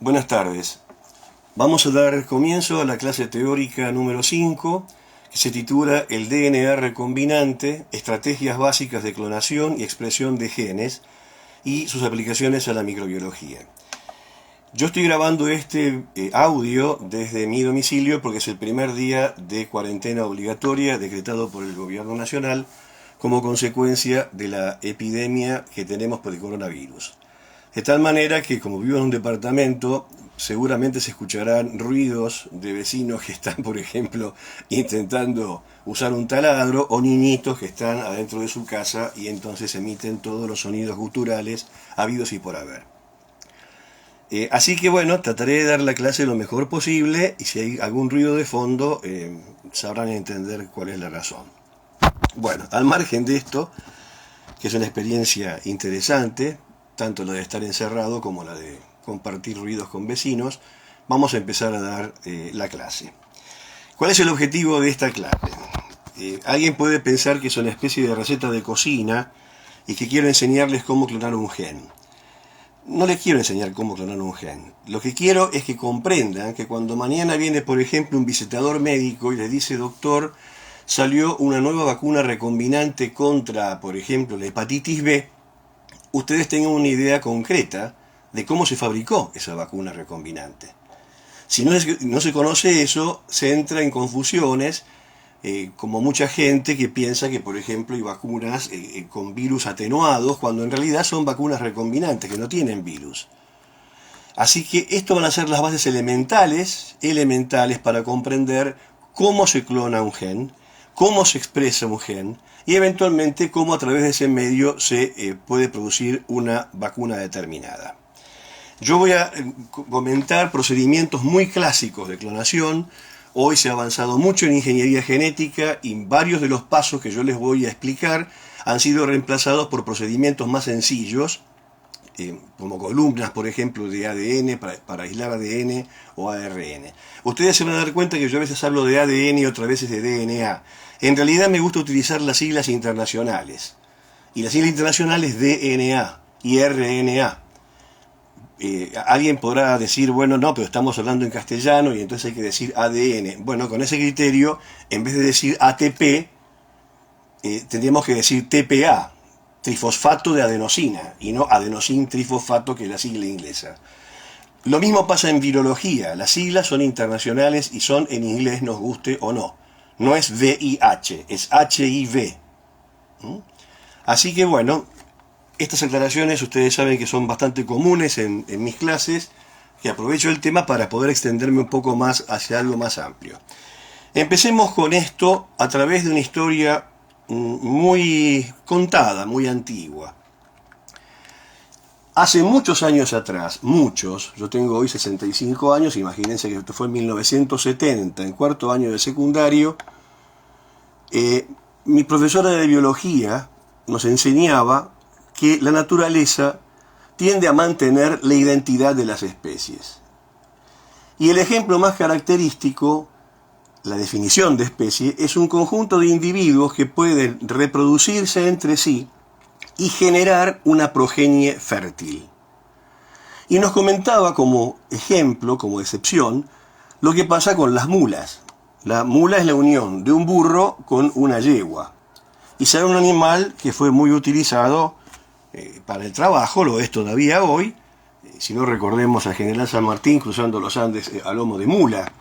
Buenas tardes. Vamos a dar comienzo a la clase teórica número 5, que se titula El DNA recombinante, estrategias básicas de clonación y expresión de genes y sus aplicaciones a la microbiología. Yo estoy grabando este audio desde mi domicilio porque es el primer día de cuarentena obligatoria decretado por el gobierno nacional como consecuencia de la epidemia que tenemos por el coronavirus. De tal manera que, como vivo en un departamento, seguramente se escucharán ruidos de vecinos que están, por ejemplo, intentando usar un taladro, o niñitos que están adentro de su casa y entonces emiten todos los sonidos guturales habidos y por haber. Así que bueno, trataré de dar la clase lo mejor posible y si hay algún ruido de fondo, sabrán entender cuál es la razón. Bueno, al margen de esto, que es una experiencia interesante, tanto la de estar encerrado como la de compartir ruidos con vecinos, vamos a empezar a dar la clase. ¿Cuál es el objetivo de esta clase? Alguien puede pensar que es una especie de receta de cocina y que quiero enseñarles cómo clonar un gen. No les quiero enseñar cómo clonar un gen. Lo que quiero es que comprendan que cuando mañana viene, por ejemplo, un visitador médico y le dice: doctor, salió una nueva vacuna recombinante contra, por ejemplo, la hepatitis B, ustedes tengan una idea concreta de cómo se fabricó esa vacuna recombinante. Si no se conoce eso, se entra en confusiones, como mucha gente que piensa que, por ejemplo, hay vacunas con virus atenuados, cuando en realidad son vacunas recombinantes, que no tienen virus. Así que esto van a ser las bases elementales para comprender cómo se clona un gen, cómo se expresa un gen, y eventualmente cómo a través de ese medio se puede producir una vacuna determinada. Yo voy a comentar procedimientos muy clásicos de clonación. Hoy se ha avanzado mucho en ingeniería genética y varios de los pasos que yo les voy a explicar han sido reemplazados por procedimientos más sencillos, como columnas, por ejemplo, de ADN para aislar ADN o ARN. Ustedes se van a dar cuenta que yo a veces hablo de ADN y otras veces de DNA. En realidad me gusta utilizar las siglas internacionales. Y la sigla internacional es DNA y RNA. Alguien podrá decir, bueno, no, pero estamos hablando en castellano y entonces hay que decir ADN. Bueno, con ese criterio, en vez de decir ATP, tendríamos que decir TPA, trifosfato de adenosina, y no adenosin trifosfato, que es la sigla inglesa. Lo mismo pasa en virología. Las siglas son internacionales y son en inglés, nos guste o no. No es VIH, es HIV. Así que bueno, estas aclaraciones ustedes saben que son bastante comunes en mis clases, que aprovecho el tema para poder extenderme un poco más hacia algo más amplio. Empecemos con esto a través de una historia muy contada, muy antigua. Hace muchos años atrás, yo tengo hoy 65 años, imagínense que esto fue en 1970, en cuarto año de secundario, mi profesora de biología nos enseñaba que la naturaleza tiende a mantener la identidad de las especies. Y el ejemplo más característico, la definición de especie, es un conjunto de individuos que pueden reproducirse entre sí y generar una progenie fértil. Y nos comentaba como ejemplo, como excepción, lo que pasa con las mulas. La mula es la unión de un burro con una yegua. Y será un animal que fue muy utilizado para el trabajo, lo es todavía hoy. Si no, recordemos al general San Martín cruzando los Andes a lomo de mula.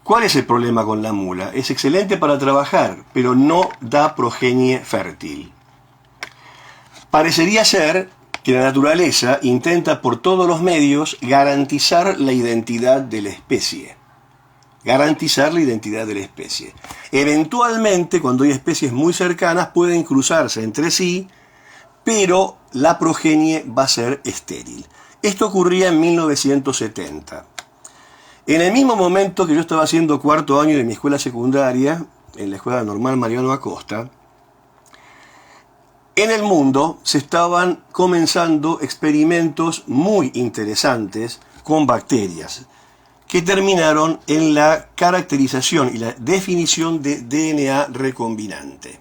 ¿Cuál es el problema con la mula? Es excelente para trabajar, pero no da progenie fértil. Parecería ser que la naturaleza intenta por todos los medios garantizar la identidad de la especie. Eventualmente, cuando hay especies muy cercanas, pueden cruzarse entre sí, pero la progenie va a ser estéril. Esto ocurría en 1970. En el mismo momento que yo estaba haciendo cuarto año de mi escuela secundaria, en la Escuela Normal Mariano Acosta, en el mundo se estaban comenzando experimentos muy interesantes con bacterias, que terminaron en la caracterización y la definición de DNA recombinante.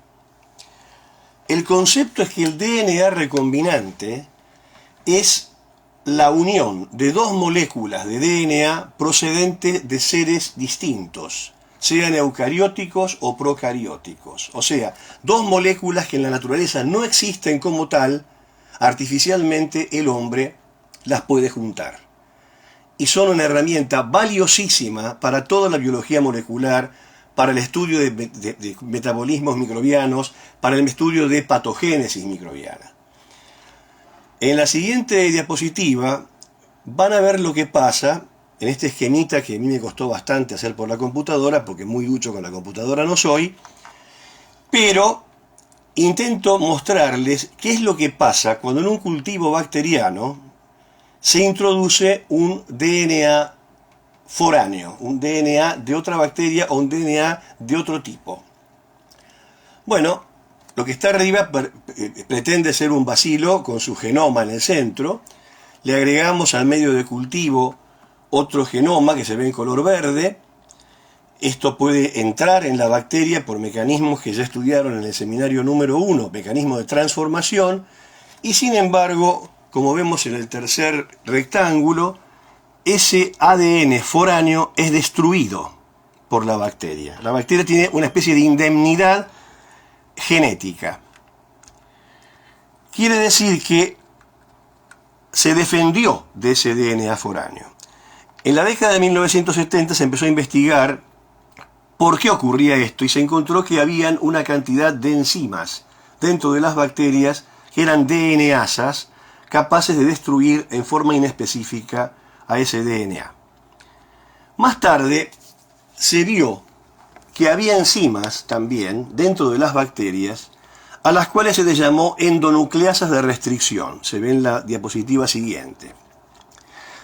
El concepto es que el DNA recombinante es la unión de dos moléculas de DNA procedentes de seres distintos, sean eucarióticos o procarióticos. O sea, dos moléculas que en la naturaleza no existen como tal, artificialmente el hombre las puede juntar. Y son una herramienta valiosísima para toda la biología molecular, para el estudio de metabolismos microbianos, para el estudio de patogénesis microbiana. En la siguiente diapositiva van a ver lo que pasa en este esquemita que a mí me costó bastante hacer por la computadora, porque muy ducho con la computadora no soy, pero intento mostrarles qué es lo que pasa cuando en un cultivo bacteriano se introduce un DNA foráneo, un DNA de otra bacteria o un DNA de otro tipo. Bueno, lo que está arriba pretende ser un bacilo con su genoma en el centro. Le agregamos al medio de cultivo otro genoma que se ve en color verde. Esto puede entrar en la bacteria por mecanismos que ya estudiaron en el seminario número 1, mecanismos de transformación, y sin embargo, como vemos en el tercer rectángulo, ese ADN foráneo es destruido por la bacteria. La bacteria tiene una especie de indemnidad genética. Quiere decir que se defendió de ese DNA foráneo. En la década de 1970 se empezó a investigar por qué ocurría esto y se encontró que habían una cantidad de enzimas dentro de las bacterias que eran DNasas capaces de destruir en forma inespecífica a ese DNA. Más tarde se vio que había enzimas también dentro de las bacterias a las cuales se les llamó endonucleasas de restricción. Se ve en la diapositiva siguiente.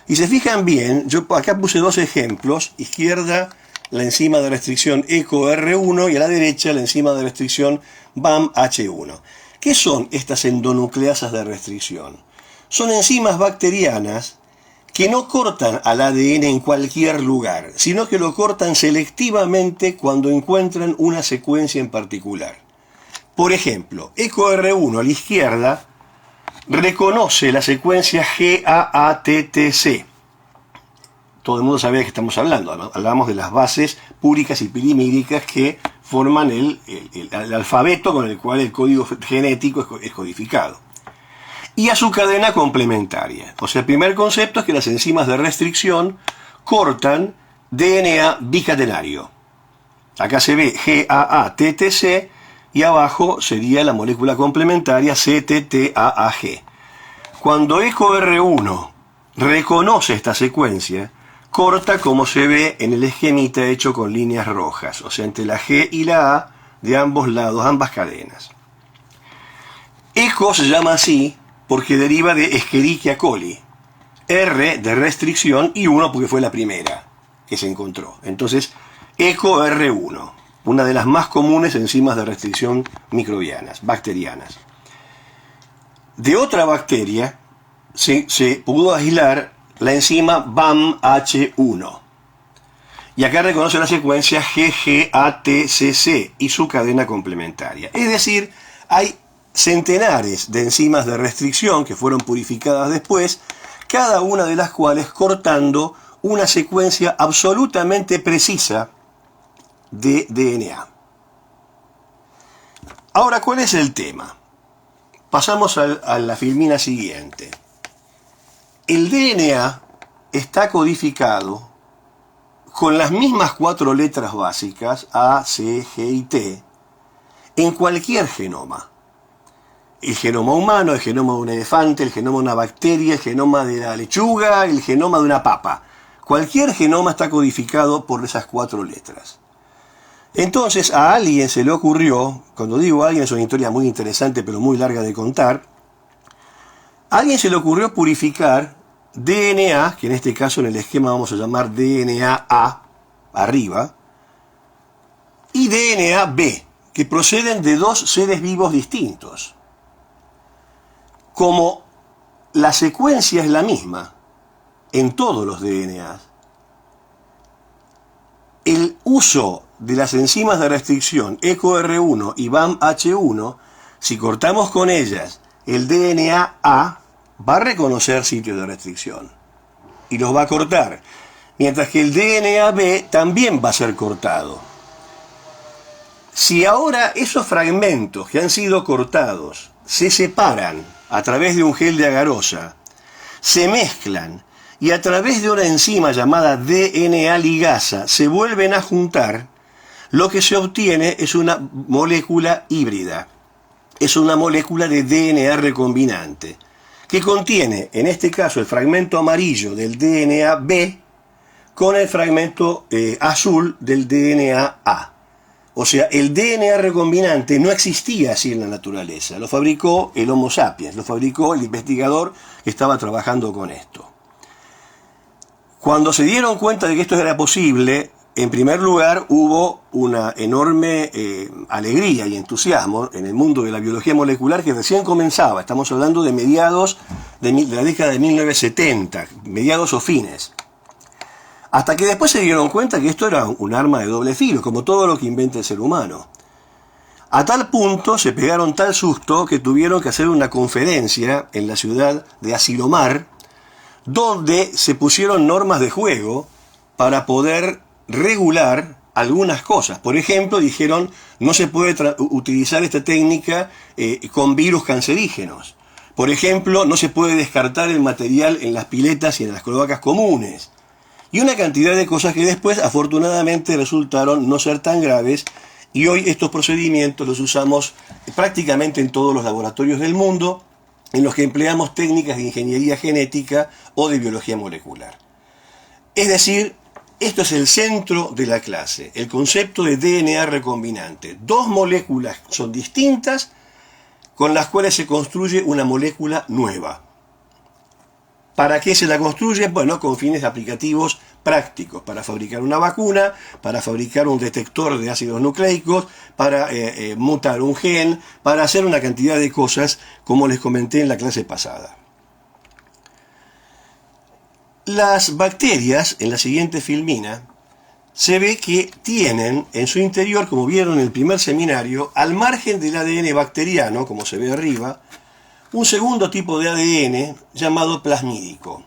Y se fijan bien, yo acá puse dos ejemplos, izquierda la enzima de restricción EcoR1 y a la derecha la enzima de restricción BAMH1. ¿Qué son estas endonucleasas de restricción? Son enzimas bacterianas que no cortan al ADN en cualquier lugar, sino que lo cortan selectivamente cuando encuentran una secuencia en particular. Por ejemplo, EcoR1 a la izquierda reconoce la secuencia GAATTC. Todo el mundo sabe de qué estamos hablando, ¿no? Hablamos de las bases púricas y pirimídicas que forman el alfabeto con el cual el código genético es codificado. Y a su cadena complementaria. O sea, el primer concepto es que las enzimas de restricción cortan DNA bicatenario. Acá se ve GAATTC y abajo sería la molécula complementaria CTTAAG. Cuando EcoR1 reconoce esta secuencia, corta como se ve en el esquemita hecho con líneas rojas, o sea, entre la G y la A de ambos lados, ambas cadenas. ECO se llama así porque deriva de Escherichia coli, R de restricción y 1 porque fue la primera que se encontró. Entonces, EcoR1, una de las más comunes enzimas de restricción microbianas, bacterianas. De otra bacteria se pudo aislar la enzima BAMH1. Y acá reconoce la secuencia GGATCC y su cadena complementaria. Es decir, hay centenares de enzimas de restricción que fueron purificadas después, cada una de las cuales cortando una secuencia absolutamente precisa de DNA. Ahora, ¿cuál es el tema? Pasamos a la filmina siguiente. El DNA está codificado con las mismas 4 letras básicas, A, C, G y T, en cualquier genoma. El genoma humano, el genoma de un elefante, el genoma de una bacteria, el genoma de la lechuga, el genoma de una papa. Cualquier genoma está codificado por esas 4 letras. Entonces a alguien se le ocurrió, cuando digo a alguien es una historia muy interesante pero muy larga de contar, a alguien se le ocurrió purificar DNA, que en este caso en el esquema vamos a llamar DNA A, arriba, y DNA B, que proceden de 2 seres vivos distintos. Como la secuencia es la misma en todos los DNAs, el uso de las enzimas de restricción EcoR1 y BAMH1, si cortamos con ellas el DNA A, va a reconocer sitios de restricción y los va a cortar, mientras que el DNA B también va a ser cortado. Si ahora esos fragmentos que han sido cortados se separan a través de un gel de agarosa, se mezclan y a través de una enzima llamada DNA ligasa se vuelven a juntar, lo que se obtiene es una molécula híbrida. Es una molécula de DNA recombinante, que contiene, en este caso, el fragmento amarillo del DNA B con el fragmento azul del DNA A. O sea, el DNA recombinante no existía así en la naturaleza, lo fabricó el Homo sapiens, lo fabricó el investigador que estaba trabajando con esto. Cuando se dieron cuenta de que esto era posible, en primer lugar hubo una enorme alegría y entusiasmo en el mundo de la biología molecular que recién comenzaba. Estamos hablando de mediados de la década de 1970, mediados o fines. Hasta que después se dieron cuenta que esto era un arma de doble filo, como todo lo que inventa el ser humano. A tal punto se pegaron tal susto que tuvieron que hacer una conferencia en la ciudad de Asilomar, donde se pusieron normas de juego para poder regular algunas cosas. Por ejemplo, dijeron, no se puede utilizar esta técnica con virus cancerígenos. Por ejemplo, no se puede descartar el material en las piletas y en las cloacas comunes. Y una cantidad de cosas que después, afortunadamente, resultaron no ser tan graves, y hoy estos procedimientos los usamos prácticamente en todos los laboratorios del mundo, en los que empleamos técnicas de ingeniería genética o de biología molecular. Es decir, esto es el centro de la clase, el concepto de DNA recombinante. Dos moléculas son distintas, con las cuales se construye una molécula nueva. ¿Para qué se la construye? Bueno, con fines aplicativos prácticos, para fabricar una vacuna, para fabricar un detector de ácidos nucleicos, para mutar un gen, para hacer una cantidad de cosas, como les comenté en la clase pasada. Las bacterias, en la siguiente filmina, se ve que tienen en su interior, como vieron en el primer seminario, al margen del ADN bacteriano, como se ve arriba, un segundo tipo de ADN llamado plasmídico.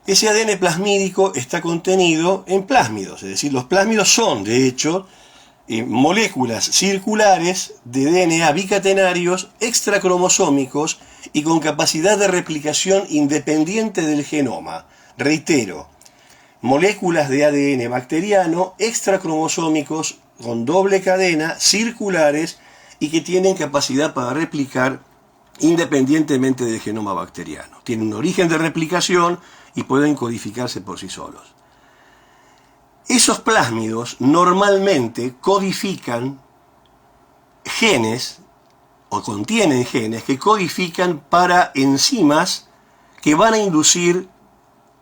Ese ADN plasmídico está contenido en plásmidos, es decir, los plásmidos son, de hecho, moléculas circulares de DNA bicatenarios extracromosómicos y con capacidad de replicación independiente del genoma. Reitero, moléculas de ADN bacteriano extracromosómicos con doble cadena, circulares y que tienen capacidad para replicar independientemente del genoma bacteriano. Tienen un origen de replicación y pueden codificarse por sí solos. Esos plásmidos normalmente codifican genes o contienen genes que codifican para enzimas que van a inducir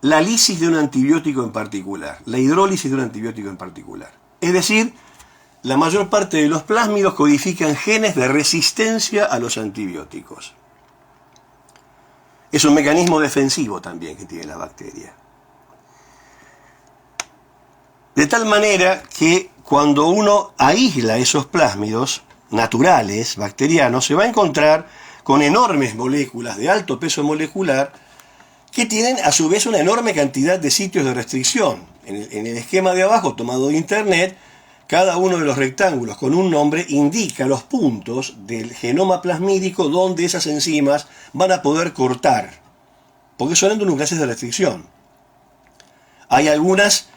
la lisis de un antibiótico en particular, la hidrólisis de un antibiótico en particular. Es decir, la mayor parte de los plásmidos codifican genes de resistencia a los antibióticos. Es un mecanismo defensivo también que tiene la bacteria. De tal manera que cuando uno aísla esos plásmidos naturales, bacterianos, se va a encontrar con enormes moléculas de alto peso molecular que tienen a su vez una enorme cantidad de sitios de restricción. En el esquema de abajo tomado de internet, cada uno de los rectángulos con un nombre indica los puntos del genoma plasmídico donde esas enzimas van a poder cortar, porque son endonucleases de restricción. Hay algunas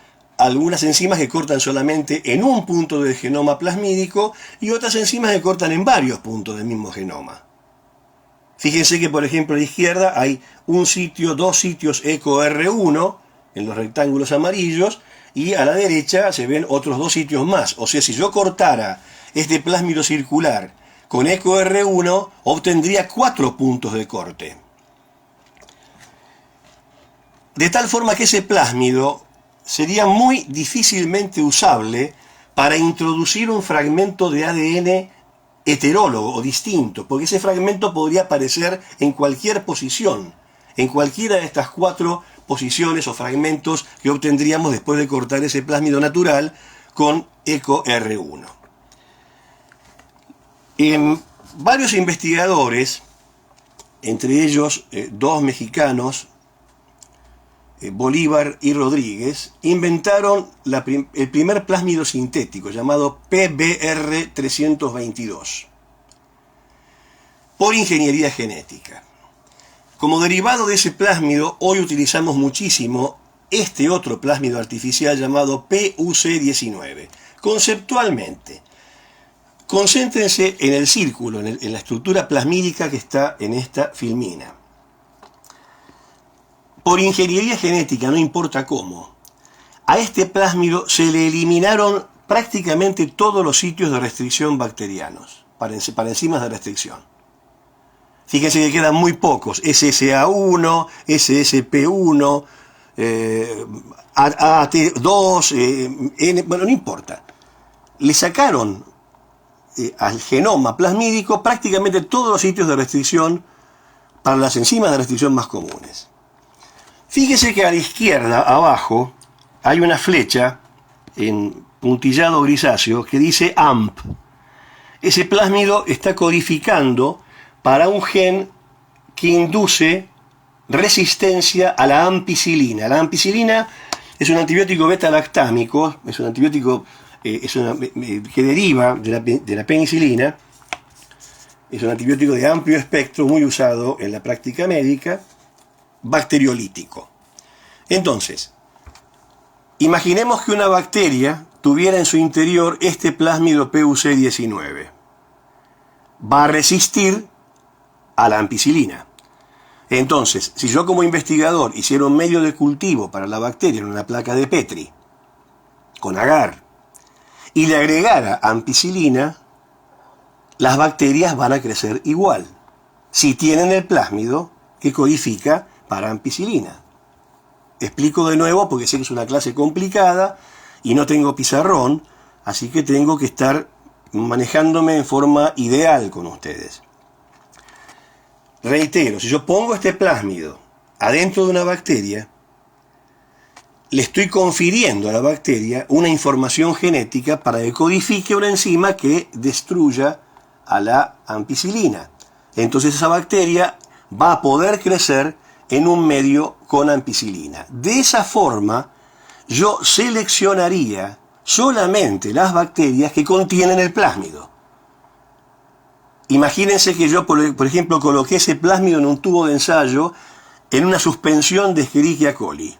enzimas que cortan solamente en un punto del genoma plasmídico y otras enzimas que cortan en varios puntos del mismo genoma. Fíjense que, por ejemplo, a la izquierda hay un sitio, dos sitios EcoR1 en los rectángulos amarillos, y a la derecha se ven otros dos sitios más. O sea, si yo cortara este plásmido circular con EcoR1, obtendría 4 puntos de corte. De tal forma que ese plásmido sería muy difícilmente usable para introducir un fragmento de ADN heterólogo o distinto, porque ese fragmento podría aparecer en cualquier posición, en cualquiera de estas 4 posiciones o fragmentos que obtendríamos después de cortar ese plásmido natural con EcoR1. Varios investigadores entre ellos dos mexicanos, Bolívar y Rodríguez, inventaron el primer plásmido sintético llamado PBR322 por ingeniería genética. Como derivado de ese plásmido, hoy utilizamos muchísimo este otro plásmido artificial llamado PUC19. Conceptualmente, concéntrense en el círculo, en la estructura plasmídica que está en esta filmina. Por ingeniería genética, no importa cómo, a este plásmido se le eliminaron prácticamente todos los sitios de restricción bacterianos, para enzimas de restricción. Fíjense que quedan muy pocos, SSA1, SSP1, AT2, N, bueno, no importa. Le sacaron al genoma plasmídico prácticamente todos los sitios de restricción para las enzimas de restricción más comunes. Fíjese que a la izquierda, abajo, hay una flecha en puntillado grisáceo que dice AMP. Ese plásmido está codificando para un gen que induce resistencia a la ampicilina. La ampicilina es un antibiótico beta-lactámico, es un antibiótico que deriva de la penicilina, es un antibiótico de amplio espectro, muy usado en la práctica médica, bacteriolítico. Entonces, imaginemos que una bacteria tuviera en su interior este plásmido PUC19. Va a resistir a la ampicilina. Entonces, si yo como investigador hiciera un medio de cultivo para la bacteria en una placa de Petri, con agar, y le agregara ampicilina, las bacterias van a crecer igual, si tienen el plásmido que codifica para ampicilina. Explico de nuevo porque sé que es una clase complicada y no tengo pizarrón, así que tengo que estar manejándome en forma ideal con ustedes. Reitero, si yo pongo este plásmido adentro de una bacteria, le estoy confiriendo a la bacteria una información genética para que codifique una enzima que destruya a la ampicilina. Entonces esa bacteria va a poder crecer en un medio con ampicilina. De esa forma, yo seleccionaría solamente las bacterias que contienen el plásmido. Imagínense que yo, por ejemplo, coloqué ese plásmido en un tubo de ensayo en una suspensión de Escherichia coli.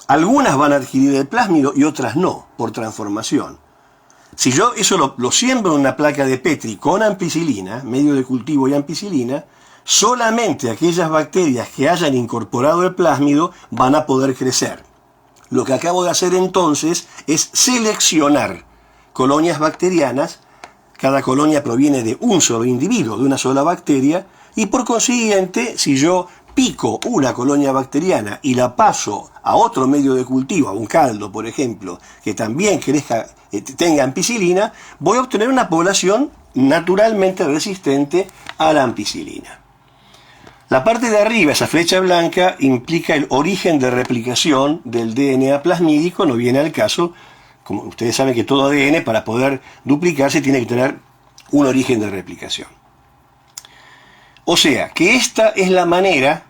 Algunas van a adquirir el plásmido y otras no, por transformación. Si yo eso lo siembro en una placa de Petri con ampicilina, medio de cultivo y ampicilina, solamente aquellas bacterias que hayan incorporado el plásmido van a poder crecer. Lo que acabo de hacer entonces es seleccionar colonias bacterianas. Cada colonia proviene de un solo individuo, de una sola bacteria, y por consiguiente, si yo pico una colonia bacteriana y la paso a otro medio de cultivo, a un caldo, por ejemplo, que también tenga ampicilina, voy a obtener una población naturalmente resistente a la ampicilina. La parte de arriba, esa flecha blanca, implica el origen de replicación del DNA plasmídico, no viene al caso. Como ustedes saben que todo ADN, para poder duplicarse, tiene que tener un origen de replicación. O sea, que esta es la manera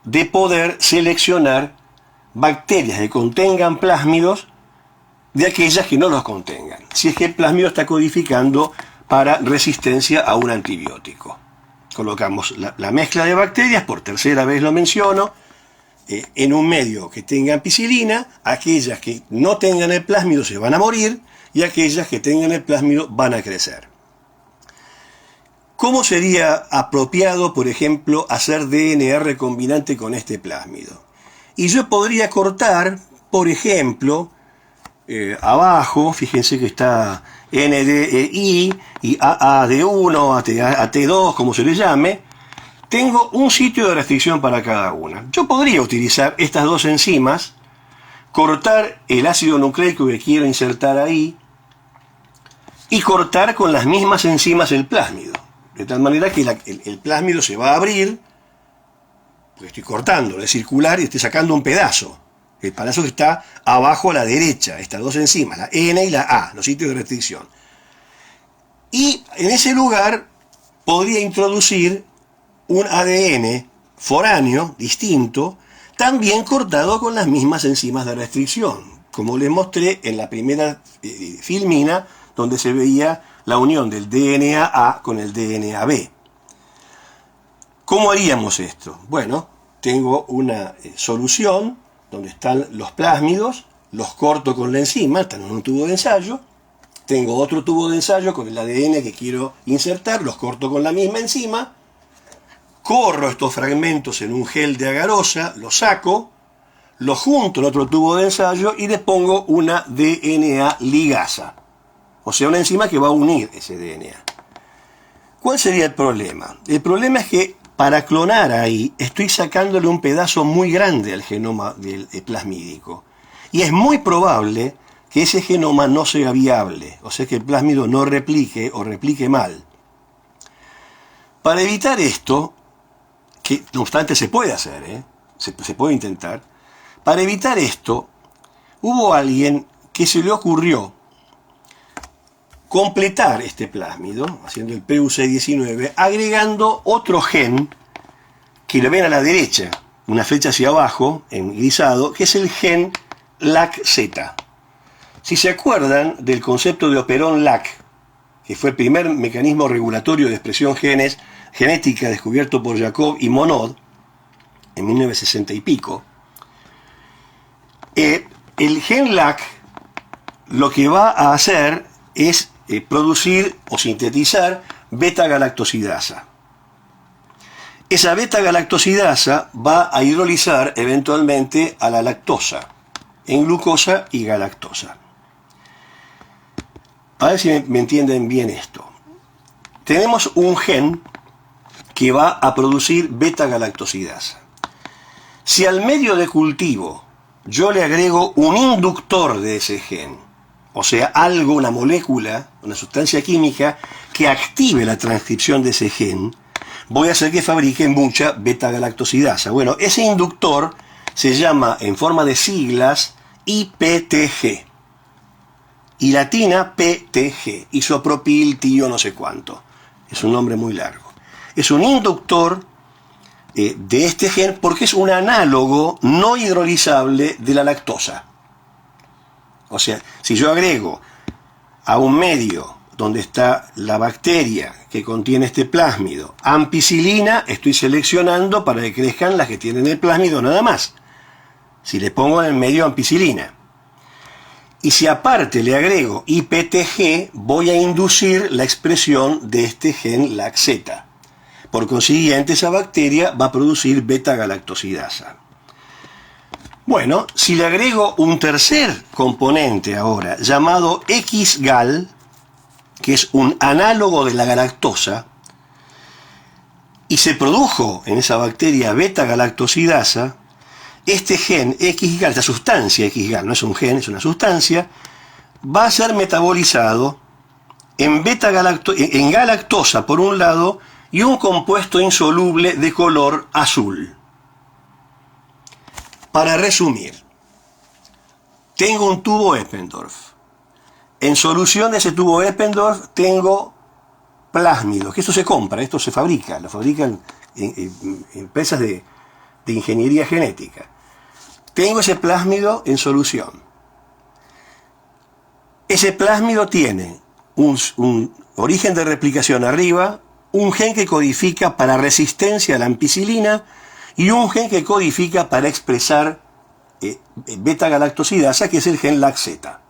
de poder seleccionar bacterias que contengan plásmidos de aquellas que no los contengan, si es que el plásmido está codificando para resistencia a un antibiótico. Colocamos la mezcla de bacterias, por tercera vez lo menciono, en un medio que tenga ampicilina. Aquellas que no tengan el plásmido se van a morir y aquellas que tengan el plásmido van a crecer. ¿Cómo sería apropiado, por ejemplo, hacer DNA recombinante con este plásmido? Y yo podría cortar, por ejemplo, abajo, fíjense que está NDI y AAD1, AT2, como se le llame. Tengo un sitio de restricción para cada una. Yo podría utilizar estas dos enzimas, cortar el ácido nucleico que quiero insertar ahí y cortar con las mismas enzimas el plásmido. De tal manera que el plásmido se va a abrir, porque estoy cortando, es circular y estoy sacando un pedazo. El pedazo que está abajo a la derecha, estas dos enzimas, la N y la A, los sitios de restricción. Y en ese lugar podría introducir un ADN foráneo, distinto, también cortado con las mismas enzimas de restricción, como les mostré en la primera filmina, donde se veía la unión del DNA A con el DNA B. ¿Cómo haríamos esto? Bueno, tengo una solución donde están los plásmidos, los corto con la enzima, están en un tubo de ensayo. Tengo otro tubo de ensayo con el ADN que quiero insertar, los corto con la misma enzima. Corro estos fragmentos en un gel de agarosa, los saco, los junto en otro tubo de ensayo y les pongo una DNA ligasa. O sea, una enzima que va a unir ese DNA. ¿Cuál sería el problema? El problema es que para clonar ahí estoy sacándole un pedazo muy grande al genoma del plasmídico. Y es muy probable que ese genoma no sea viable, o sea que el plásmido no replique o replique mal. Para evitar esto, que no obstante se puede hacer, se puede intentar, para evitar esto, hubo alguien que se le ocurrió completar este plásmido, haciendo el PUC19, agregando otro gen que lo ven a la derecha, una flecha hacia abajo, en grisado, que es el gen LAC-Z. Si se acuerdan del concepto de operón LAC, que fue el primer mecanismo regulatorio de expresión genética descubierto por Jacob y Monod en 1960 y pico, el gen LAC lo que va a hacer es producir o sintetizar beta-galactosidasa. Esa beta-galactosidasa va a hidrolizar eventualmente a la lactosa en glucosa y galactosa. A ver si me entienden bien esto. Tenemos un gen que va a producir beta-galactosidasa. Si al medio de cultivo yo le agrego un inductor de ese gen, o sea, algo, una molécula, una sustancia química que active la transcripción de ese gen, voy a hacer que fabrique mucha beta-galactosidasa. Bueno, ese inductor se llama, en forma de siglas, IPTG. Y latina PTG, isopropil tío no sé cuánto. Es un nombre muy largo. Es un inductor de este gen porque es un análogo no hidrolizable de la lactosa. O sea, si yo agrego a un medio donde está la bacteria que contiene este plásmido ampicilina, estoy seleccionando para que crezcan las que tienen el plásmido nada más. Si le pongo en el medio ampicilina. Y si aparte le agrego IPTG, voy a inducir la expresión de este gen LAC-Z. Por consiguiente, esa bacteria va a producir beta-galactosidasa. Bueno, si le agrego un tercer componente ahora, llamado XGAL, que es un análogo de la galactosa, y se produjo en esa bacteria beta-galactosidasa, este gen XGAL, esta sustancia XGAL, no es un gen, es una sustancia, va a ser metabolizado en galactosa por un lado y un compuesto insoluble de color azul. Para resumir, tengo un tubo Eppendorf. En solución de ese tubo Eppendorf tengo plásmidos, que esto se compra, esto se fabrica, lo fabrican empresas de ingeniería genética. Tengo ese plásmido en solución. Ese plásmido tiene un origen de replicación arriba, un gen que codifica para resistencia a la ampicilina y un gen que codifica para expresar beta-galactosidasa, que es el gen LAC-Z.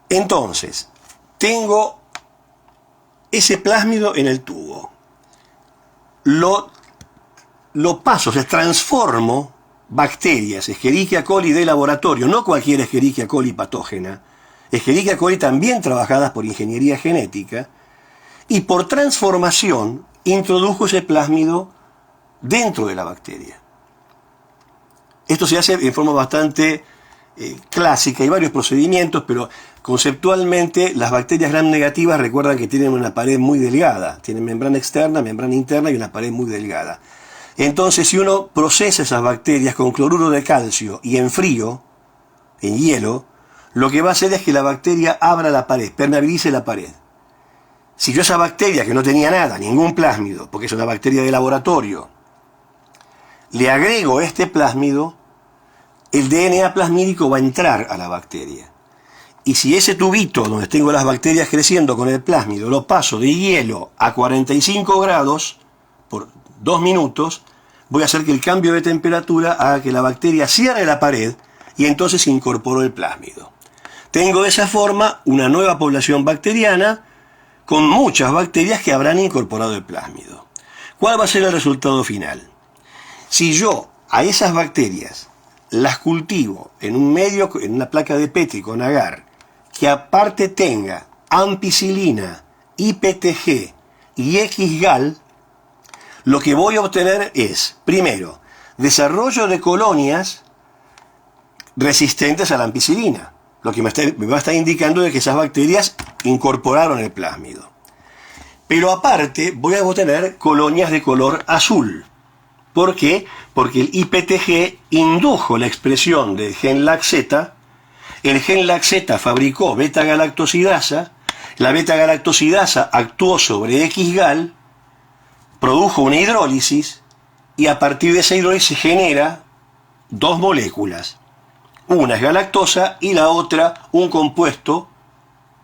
Entonces, tengo ese plásmido en el tubo. Lo paso, o sea, transformo bacterias, Escherichia coli de laboratorio, no cualquier Escherichia coli patógena, Escherichia coli también trabajadas por ingeniería genética, y por transformación introdujo ese plásmido dentro de la bacteria. Esto se hace en forma bastante clásica, hay varios procedimientos, pero conceptualmente las bacterias gram negativas recuerdan que tienen una pared muy delgada, tienen membrana externa, membrana interna y una pared muy delgada. Entonces, si uno procesa esas bacterias con cloruro de calcio y en frío, en hielo, lo que va a hacer es que la bacteria abra la pared, permeabilice la pared. Si yo a esa bacteria que no tenía nada, ningún plásmido, porque es una bacteria de laboratorio, le agrego este plásmido, el DNA plasmídico va a entrar a la bacteria. Y si ese tubito donde tengo las bacterias creciendo con el plásmido lo paso de hielo a 45 grados por 2 minutos, voy a hacer que el cambio de temperatura haga que la bacteria cierre la pared y entonces incorporo el plásmido. Tengo de esa forma una nueva población bacteriana con muchas bacterias que habrán incorporado el plásmido. ¿Cuál va a ser el resultado final? Si yo a esas bacterias las cultivo en un medio, en una placa de Petri con agar, que aparte tenga ampicilina, IPTG y XGAL, lo que voy a obtener es, primero, desarrollo de colonias resistentes a la ampicilina, lo que me va a estar indicando de que esas bacterias incorporaron el plásmido. Pero aparte voy a obtener colonias de color azul. ¿Por qué? Porque el IPTG indujo la expresión del gen LAC-Z. El gen LAC-Z fabricó beta-galactosidasa, la beta-galactosidasa actuó sobre XGAL, produjo una hidrólisis y a partir de esa hidrólisis genera dos moléculas. Una es galactosa y la otra un compuesto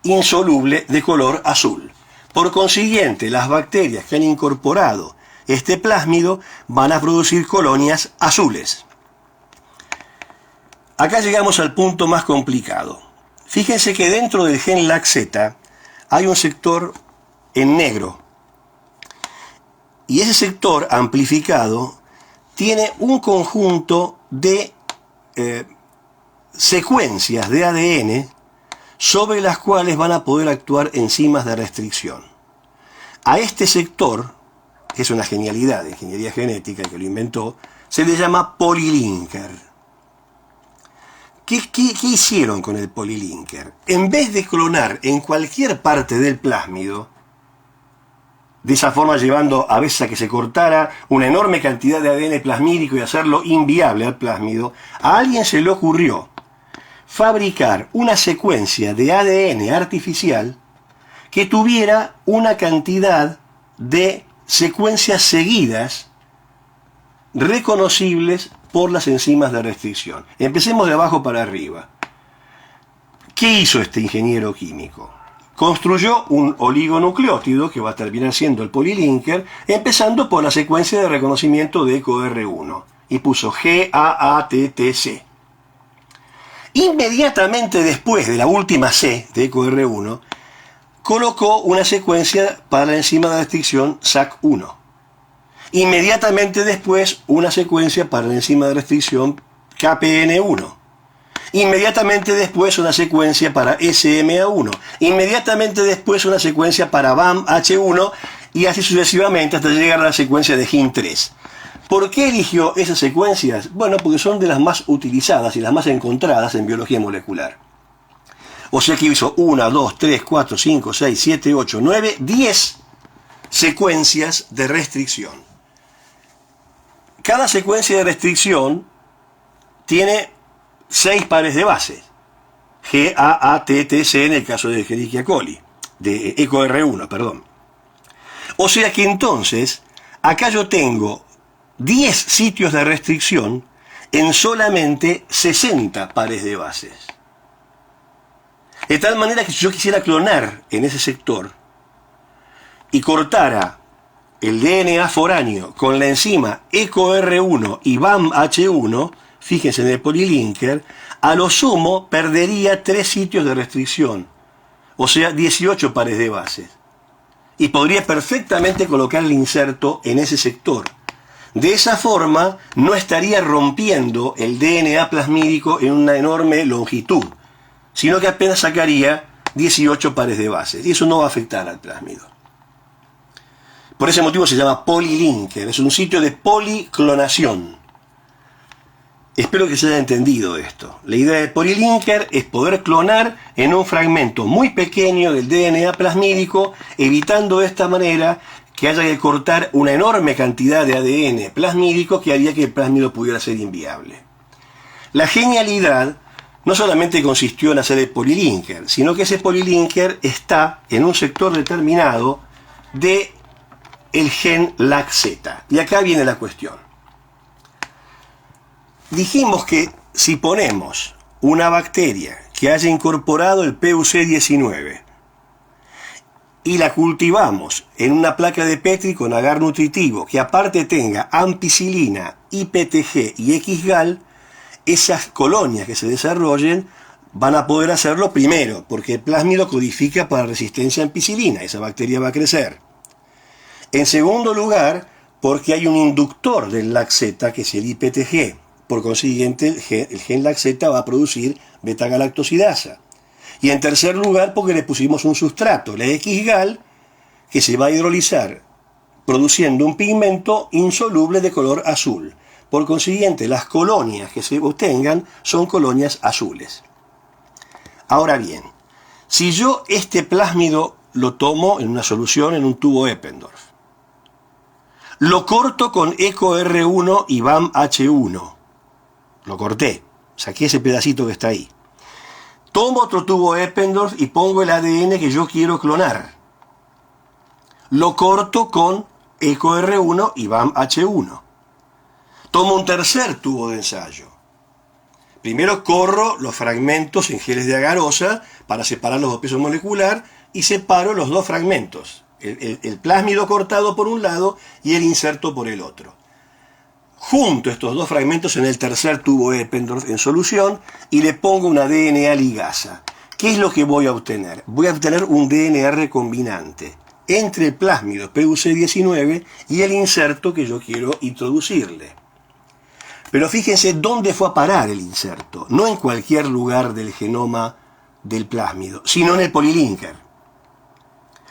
insoluble de color azul. Por consiguiente, las bacterias que han incorporado este plásmido van a producir colonias azules. Acá llegamos al punto más complicado. Fíjense que dentro del gen LAC-Z hay un sector en negro. Y ese sector amplificado tiene un conjunto de secuencias de ADN sobre las cuales van a poder actuar enzimas de restricción. A este sector, que es una genialidad de ingeniería genética que lo inventó, se le llama polilinker. ¿Qué hicieron con el polilinker? En vez de clonar en cualquier parte del plásmido, de esa forma llevando a veces a que se cortara una enorme cantidad de ADN plasmídico y hacerlo inviable al plásmido, a alguien se le ocurrió fabricar una secuencia de ADN artificial que tuviera una cantidad de secuencias seguidas reconocibles por las enzimas de restricción. Empecemos de abajo para arriba. ¿Qué hizo este ingeniero químico? Construyó un oligonucleótido que va a terminar siendo el polilinker, empezando por la secuencia de reconocimiento de EcoR1 y puso GAATTC. Inmediatamente después de la última C de EcoR1, colocó una secuencia para la enzima de restricción SAC1. Inmediatamente después, una secuencia para la enzima de restricción KPN1. Inmediatamente después, una secuencia para SMA1. Inmediatamente después, una secuencia para BAMH1 y así sucesivamente hasta llegar a la secuencia de HIN3. ¿Por qué eligió esas secuencias? Bueno, porque son de las más utilizadas y las más encontradas en biología molecular. O sea que hizo 1, 2, 3, 4, 5, 6, 7, 8, 9, 10 secuencias de restricción. Cada secuencia de restricción tiene 6 pares de bases. GAATTC en el caso de Escherichia coli, de EcoR1, perdón. O sea que entonces, acá yo tengo 10 sitios de restricción en solamente 60 pares de bases. De tal manera que si yo quisiera clonar en ese sector y cortara el DNA foráneo con la enzima EcoR1 y BAMH1, fíjense en el polilinker, a lo sumo perdería 3 sitios de restricción, o sea 18 pares de bases. Y podría perfectamente colocar el inserto en ese sector. De esa forma no estaría rompiendo el DNA plasmídico en una enorme longitud, sino que apenas sacaría 18 pares de bases, y eso no va a afectar al plásmido. Por ese motivo se llama polilinker, es un sitio de policlonación. Espero que se haya entendido esto. La idea de polilinker es poder clonar en un fragmento muy pequeño del DNA plasmídico, evitando de esta manera que haya que cortar una enorme cantidad de ADN plasmídico que haría que el plásmido pudiera ser inviable. La genialidad no solamente consistió en hacer el polilinker, sino que ese polilinker está en un sector determinado de el gen LAC-Z. Y acá viene la cuestión. Dijimos que si ponemos una bacteria que haya incorporado el PUC19 y la cultivamos en una placa de Petri con agar nutritivo que aparte tenga ampicilina, IPTG y X-Gal, esas colonias que se desarrollen van a poder hacerlo primero, porque el plásmido codifica para resistencia a ampicilina, esa bacteria va a crecer. En segundo lugar, porque hay un inductor del LAC-Z, que es el IPTG. Por consiguiente, el gen LAC-Z va a producir beta-galactosidasa. Y en tercer lugar, porque le pusimos un sustrato, la X-Gal, que se va a hidrolizar, produciendo un pigmento insoluble de color azul. Por consiguiente, las colonias que se obtengan son colonias azules. Ahora bien, si yo este plásmido lo tomo en una solución en un tubo Eppendorf, lo corto con EcoR1 y BAM-H1, lo corté, saqué ese pedacito que está ahí. Tomo otro tubo Eppendorf y pongo el ADN que yo quiero clonar. Lo corto con EcoR1 y BAM-H1. Tomo un tercer tubo de ensayo. Primero corro los fragmentos en geles de agarosa para separar los dos pesos molecular y separo los dos fragmentos. El plásmido cortado por un lado y el inserto por el otro. Junto estos dos fragmentos en el tercer tubo Eppendorf en solución y le pongo una DNA ligasa. ¿Qué es lo que voy a obtener? Voy a obtener un DNA recombinante entre el plásmido PUC19 y el inserto que yo quiero introducirle. Pero fíjense dónde fue a parar el inserto. No en cualquier lugar del genoma del plásmido, sino en el polilinker.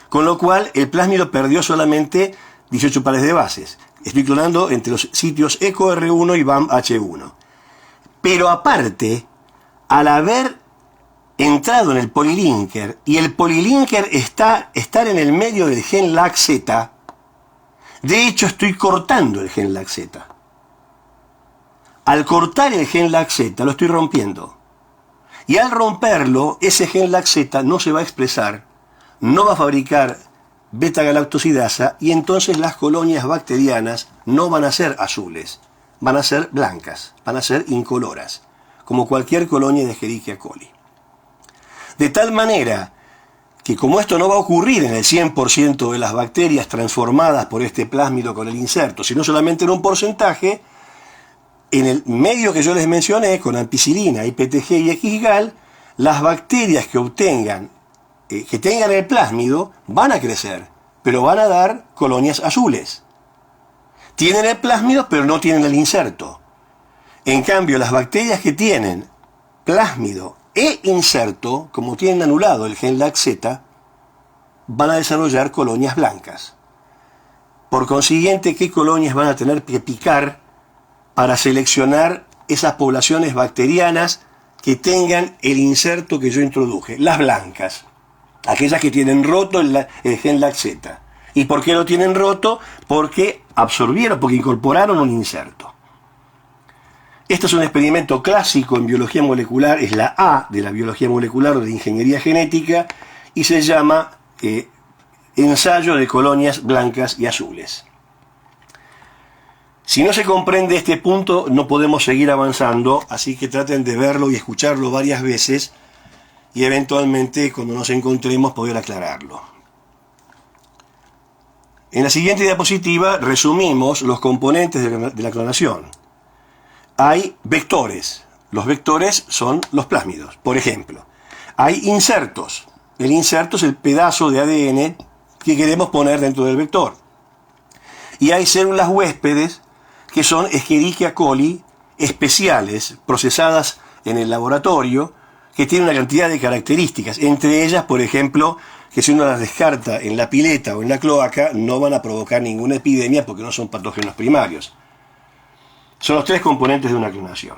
Con lo cual, el plásmido perdió solamente 18 pares de bases. Estoy clonando entre los sitios EcoR1 y BAM-H1. Pero aparte, al haber entrado en el polilinker, y el polilinker estar en el medio del gen LAC-Z, de hecho estoy cortando el gen LAC-Z. Al cortar el gen LAC-Z lo estoy rompiendo. Y al romperlo, ese gen LAC-Z no se va a expresar, no va a fabricar beta-galactosidasa y entonces las colonias bacterianas no van a ser azules, van a ser blancas, van a ser incoloras, como cualquier colonia de Escherichia coli. De tal manera que como esto no va a ocurrir en el 100% de las bacterias transformadas por este plásmido con el inserto, sino solamente en un porcentaje, en el medio que yo les mencioné, con ampicilina, IPTG y X-Gal, las bacterias que obtengan, que tengan el plásmido, van a crecer, pero van a dar colonias azules. Tienen el plásmido, pero no tienen el inserto. En cambio, las bacterias que tienen plásmido e inserto, como tienen anulado el gen LAC-Z, van a desarrollar colonias blancas. Por consiguiente, ¿qué colonias van a tener que picar para seleccionar esas poblaciones bacterianas que tengan el inserto que yo introduje? Las blancas, aquellas que tienen roto el gen LAC-Z. ¿Y por qué lo tienen roto? Porque absorbieron, porque incorporaron un inserto. Este es un experimento clásico en biología molecular, es la A de la biología molecular o de ingeniería genética, y se llama ensayo de colonias blancas y azules. Si no se comprende este punto, no podemos seguir avanzando, así que traten de verlo y escucharlo varias veces y eventualmente, cuando nos encontremos, poder aclararlo. En la siguiente diapositiva resumimos los componentes de la clonación. Hay vectores. Los vectores son los plásmidos, por ejemplo. Hay insertos. El inserto es el pedazo de ADN que queremos poner dentro del vector. Y hay células huéspedes, que son Escherichia coli especiales, procesadas en el laboratorio, que tienen una cantidad de características. Entre ellas, por ejemplo, que si uno las descarta en la pileta o en la cloaca, no van a provocar ninguna epidemia porque no son patógenos primarios. Son los tres componentes de una clonación.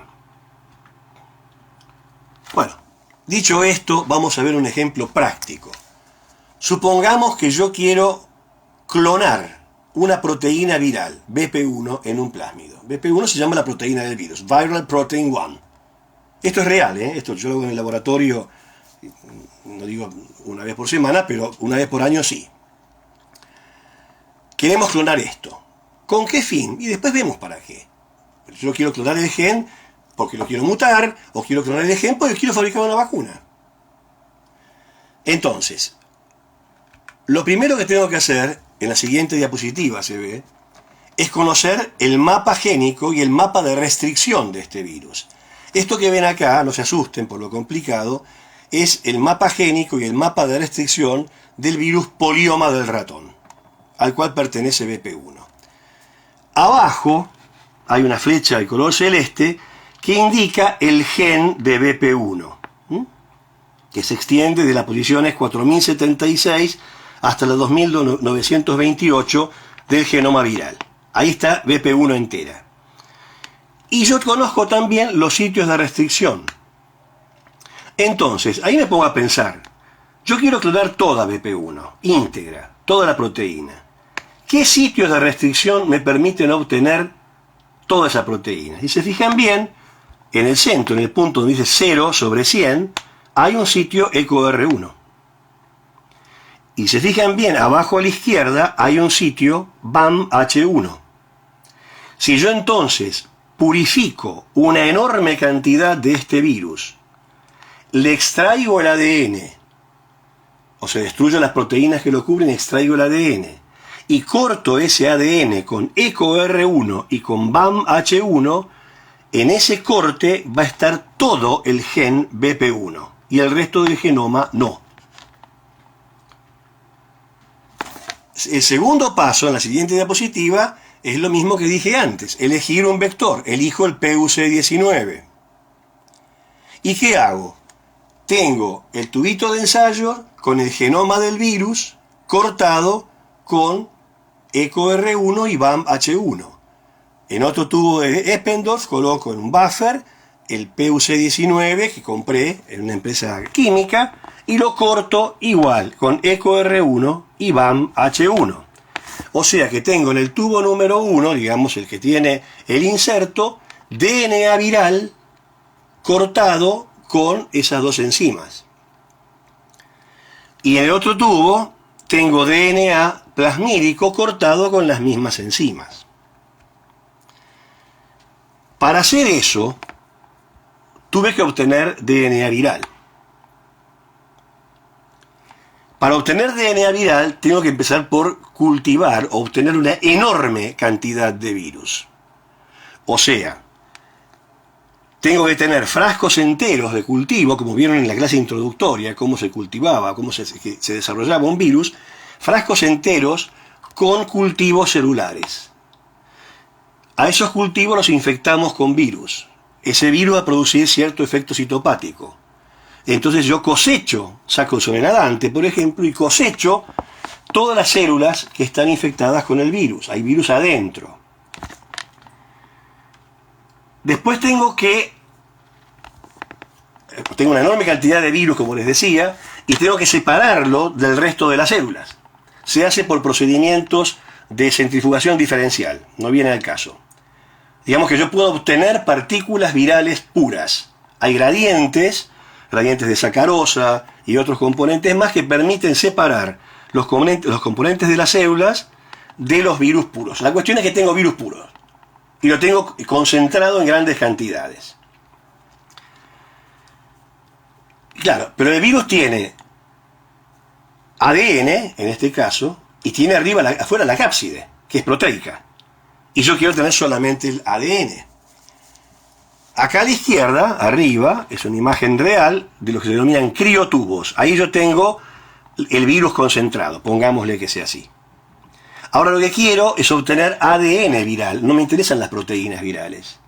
Bueno, dicho esto, vamos a ver un ejemplo práctico. Supongamos que yo quiero clonar una proteína viral, BP1, en un plásmido. BP1 se llama la proteína del virus, Viral Protein 1. Esto es real, ¿eh? Esto yo lo hago en el laboratorio, no digo una vez por semana, pero una vez por año sí. Queremos clonar esto. ¿Con qué fin? Y después vemos para qué. Yo quiero clonar el gen porque lo quiero mutar, o quiero clonar el gen porque quiero fabricar una vacuna. Entonces, lo primero que tengo que hacer, en la siguiente diapositiva se ve, es conocer el mapa génico y el mapa de restricción de este virus. Esto que ven acá, no se asusten por lo complicado, es el mapa génico y el mapa de restricción del virus polioma del ratón, al cual pertenece BP1. Abajo hay una flecha de color celeste que indica el gen de BP1, que se extiende de las posiciones 4076 hasta la 2928 del genoma viral. Ahí está BP1 entera. Y yo conozco también los sitios de restricción. Entonces, ahí me pongo a pensar, yo quiero clonar toda BP1, íntegra, toda la proteína. ¿Qué sitios de restricción me permiten obtener toda esa proteína? Si se fijan bien, en el centro, en el punto donde dice 0/100, hay un sitio EcoR1. Y se fijan bien, abajo a la izquierda hay un sitio BAMH1. Si yo entonces purifico una enorme cantidad de este virus, le extraigo el ADN, o se destruyen las proteínas que lo cubren, extraigo el ADN, y corto ese ADN con EcoR1 y con BAMH1, en ese corte va a estar todo el gen BP1, y el resto del genoma no. El segundo paso, en la siguiente diapositiva, es lo mismo que dije antes, elegir un vector, elijo el PUC19. ¿Y qué hago? Tengo el tubito de ensayo con el genoma del virus cortado con EcoR1 y BAMH1. En otro tubo de Eppendorf coloco en un buffer el PUC19 que compré en una empresa química y lo corto igual con EcoR1 y BAMH1. O sea que tengo en el tubo número 1, digamos el que tiene el inserto, DNA viral cortado con esas dos enzimas. Y en el otro tubo tengo DNA plasmídico cortado con las mismas enzimas. Para hacer eso, tuve que obtener DNA viral. Para obtener DNA viral, tengo que empezar por cultivar o obtener una enorme cantidad de virus. O sea, tengo que tener frascos enteros de cultivo, como vieron en la clase introductoria, cómo se cultivaba, cómo se desarrollaba un virus, frascos enteros con cultivos celulares. A esos cultivos los infectamos con virus. Ese virus va a producir cierto efecto citopático. Entonces yo cosecho, saco el solenadante, por ejemplo, y cosecho todas las células que están infectadas con el virus. Hay virus adentro. Después tengo una enorme cantidad de virus, como les decía, y tengo que separarlo del resto de las células. Se hace por procedimientos de centrifugación diferencial, no viene al caso. Digamos que yo puedo obtener partículas virales puras. Hay gradientes de sacarosa y otros componentes más que permiten separar los componentes de las células de los virus puros. La cuestión es que tengo virus puros y lo tengo concentrado en grandes cantidades. Claro, pero el virus tiene ADN, en este caso, y tiene afuera la cápside, que es proteica. Y yo quiero tener solamente el ADN. Acá a la izquierda, arriba, es una imagen real de lo que se denominan criotubos. Ahí yo tengo el virus concentrado, pongámosle que sea así. Ahora lo que quiero es obtener ADN viral, no me interesan las proteínas virales.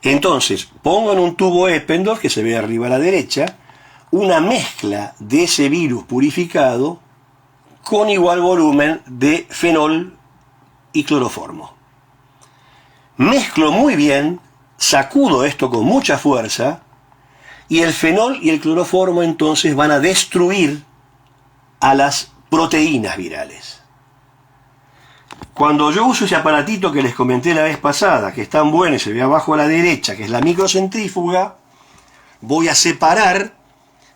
Entonces, pongo en un tubo Eppendorf, que se ve arriba a la derecha, una mezcla de ese virus purificado con igual volumen de fenol y cloroformo. Mezclo muy bien, sacudo esto con mucha fuerza y el fenol y el cloroformo entonces van a destruir a las proteínas virales. Cuando yo uso ese aparatito que les comenté la vez pasada, que es tan bueno y se ve abajo a la derecha, que es la microcentrífuga, voy a separar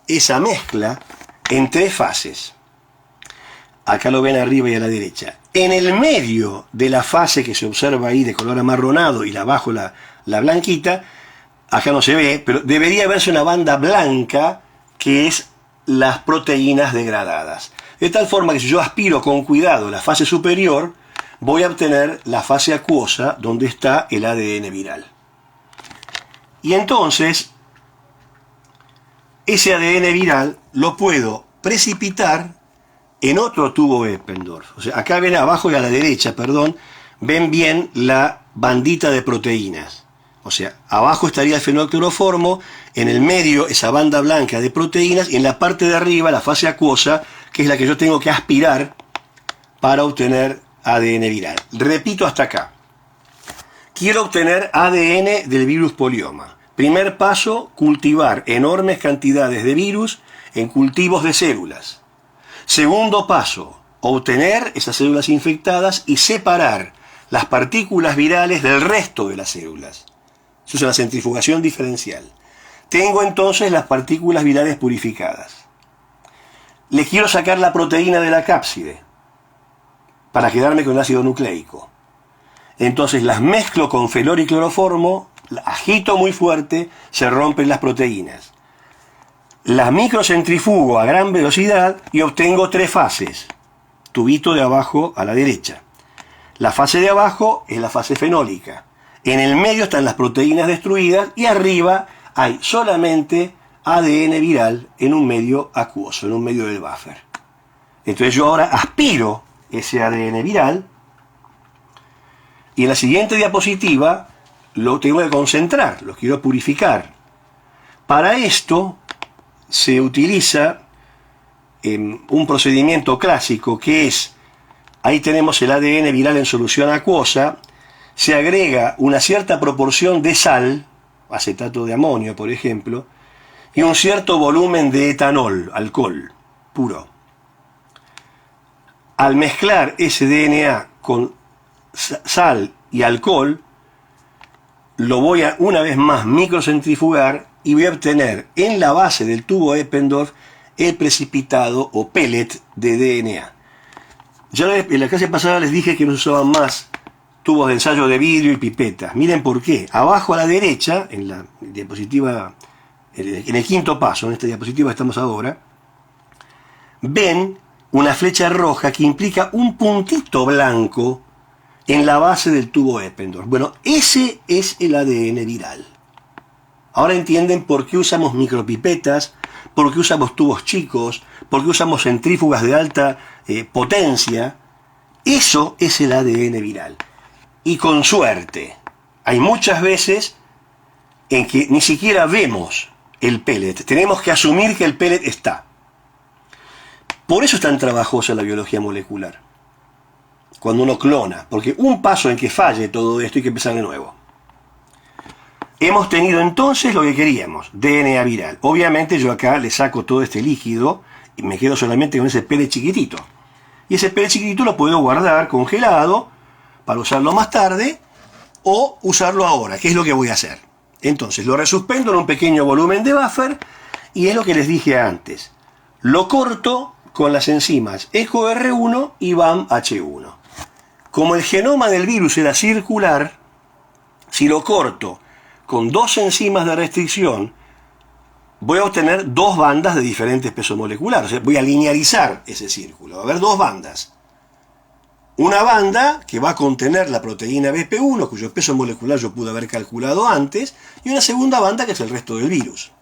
esa mezcla en 3 fases. Acá lo ven arriba y a la derecha. En el medio de la fase que se observa ahí de color amarronado y abajo la blanquita, acá no se ve, pero debería verse una banda blanca que es las proteínas degradadas. De tal forma que si yo aspiro con cuidado la fase superior, voy a obtener la fase acuosa donde está el ADN viral. Y entonces, ese ADN viral lo puedo precipitar en otro tubo Eppendorf. O sea, acá ven abajo y a la derecha, perdón, ven bien la bandita de proteínas. O sea, abajo estaría el fenolcloroformo, en el medio esa banda blanca de proteínas y en la parte de arriba la fase acuosa, que es la que yo tengo que aspirar para obtener ADN viral. Repito hasta acá. Quiero obtener ADN del virus polioma. Primer paso, cultivar enormes cantidades de virus en cultivos de células. Segundo paso, obtener esas células infectadas y separar las partículas virales del resto de las células. Eso es una centrifugación diferencial. Tengo entonces las partículas virales purificadas. Le quiero sacar la proteína de la cápside para quedarme con el ácido nucleico. Entonces las mezclo con felor y cloroformo, agito muy fuerte, se rompen las proteínas. Las microcentrifugo a gran velocidad y obtengo 3 fases. Tubito de abajo a la derecha. La fase de abajo es la fase fenólica. En el medio están las proteínas destruidas y arriba hay solamente ADN viral en un medio acuoso, en un medio del buffer. Entonces yo ahora aspiro ese ADN viral y en la siguiente diapositiva lo tengo que concentrar, lo quiero purificar. Para esto se utiliza un procedimiento clásico que es, ahí tenemos el ADN viral en solución acuosa, se agrega una cierta proporción de sal, acetato de amonio por ejemplo, y un cierto volumen de etanol, alcohol puro. Al mezclar ese DNA con sal y alcohol, lo voy a una vez más microcentrifugar y voy a obtener en la base del tubo Eppendorf el precipitado o pellet de DNA. Ya en la clase pasada les dije que no se usaban más tubos de ensayo de vidrio y pipetas. Miren por qué. Abajo a la derecha, en la diapositiva, en el quinto paso, en esta diapositiva estamos ahora, ven una flecha roja que implica un puntito blanco en la base del tubo Eppendorf. Bueno, ese es el ADN viral. Ahora entienden por qué usamos micropipetas, por qué usamos tubos chicos, por qué usamos centrífugas de alta potencia. Eso es el ADN viral. Y con suerte, hay muchas veces en que ni siquiera vemos el pellet. Tenemos que asumir que el pellet está. Por eso es tan trabajosa la biología molecular. Cuando uno clona, porque un paso en que falle todo esto hay que empezar de nuevo. Hemos tenido entonces lo que queríamos, DNA viral. Obviamente yo acá le saco todo este líquido y me quedo solamente con ese pellet chiquitito. Y ese pellet chiquitito lo puedo guardar congelado para usarlo más tarde o usarlo ahora, que es lo que voy a hacer. Entonces lo resuspendo en un pequeño volumen de buffer y es lo que les dije antes. Lo corto con las enzimas EcoR1 y BAMH1. Como el genoma del virus era circular, si lo corto con 2 enzimas de restricción, voy a obtener 2 bandas de diferente peso molecular. O sea, voy a linearizar ese círculo. Va a haber 2 bandas. Una banda que va a contener la proteína BP1, cuyo peso molecular yo pude haber calculado antes, y una segunda banda que es el resto del virus.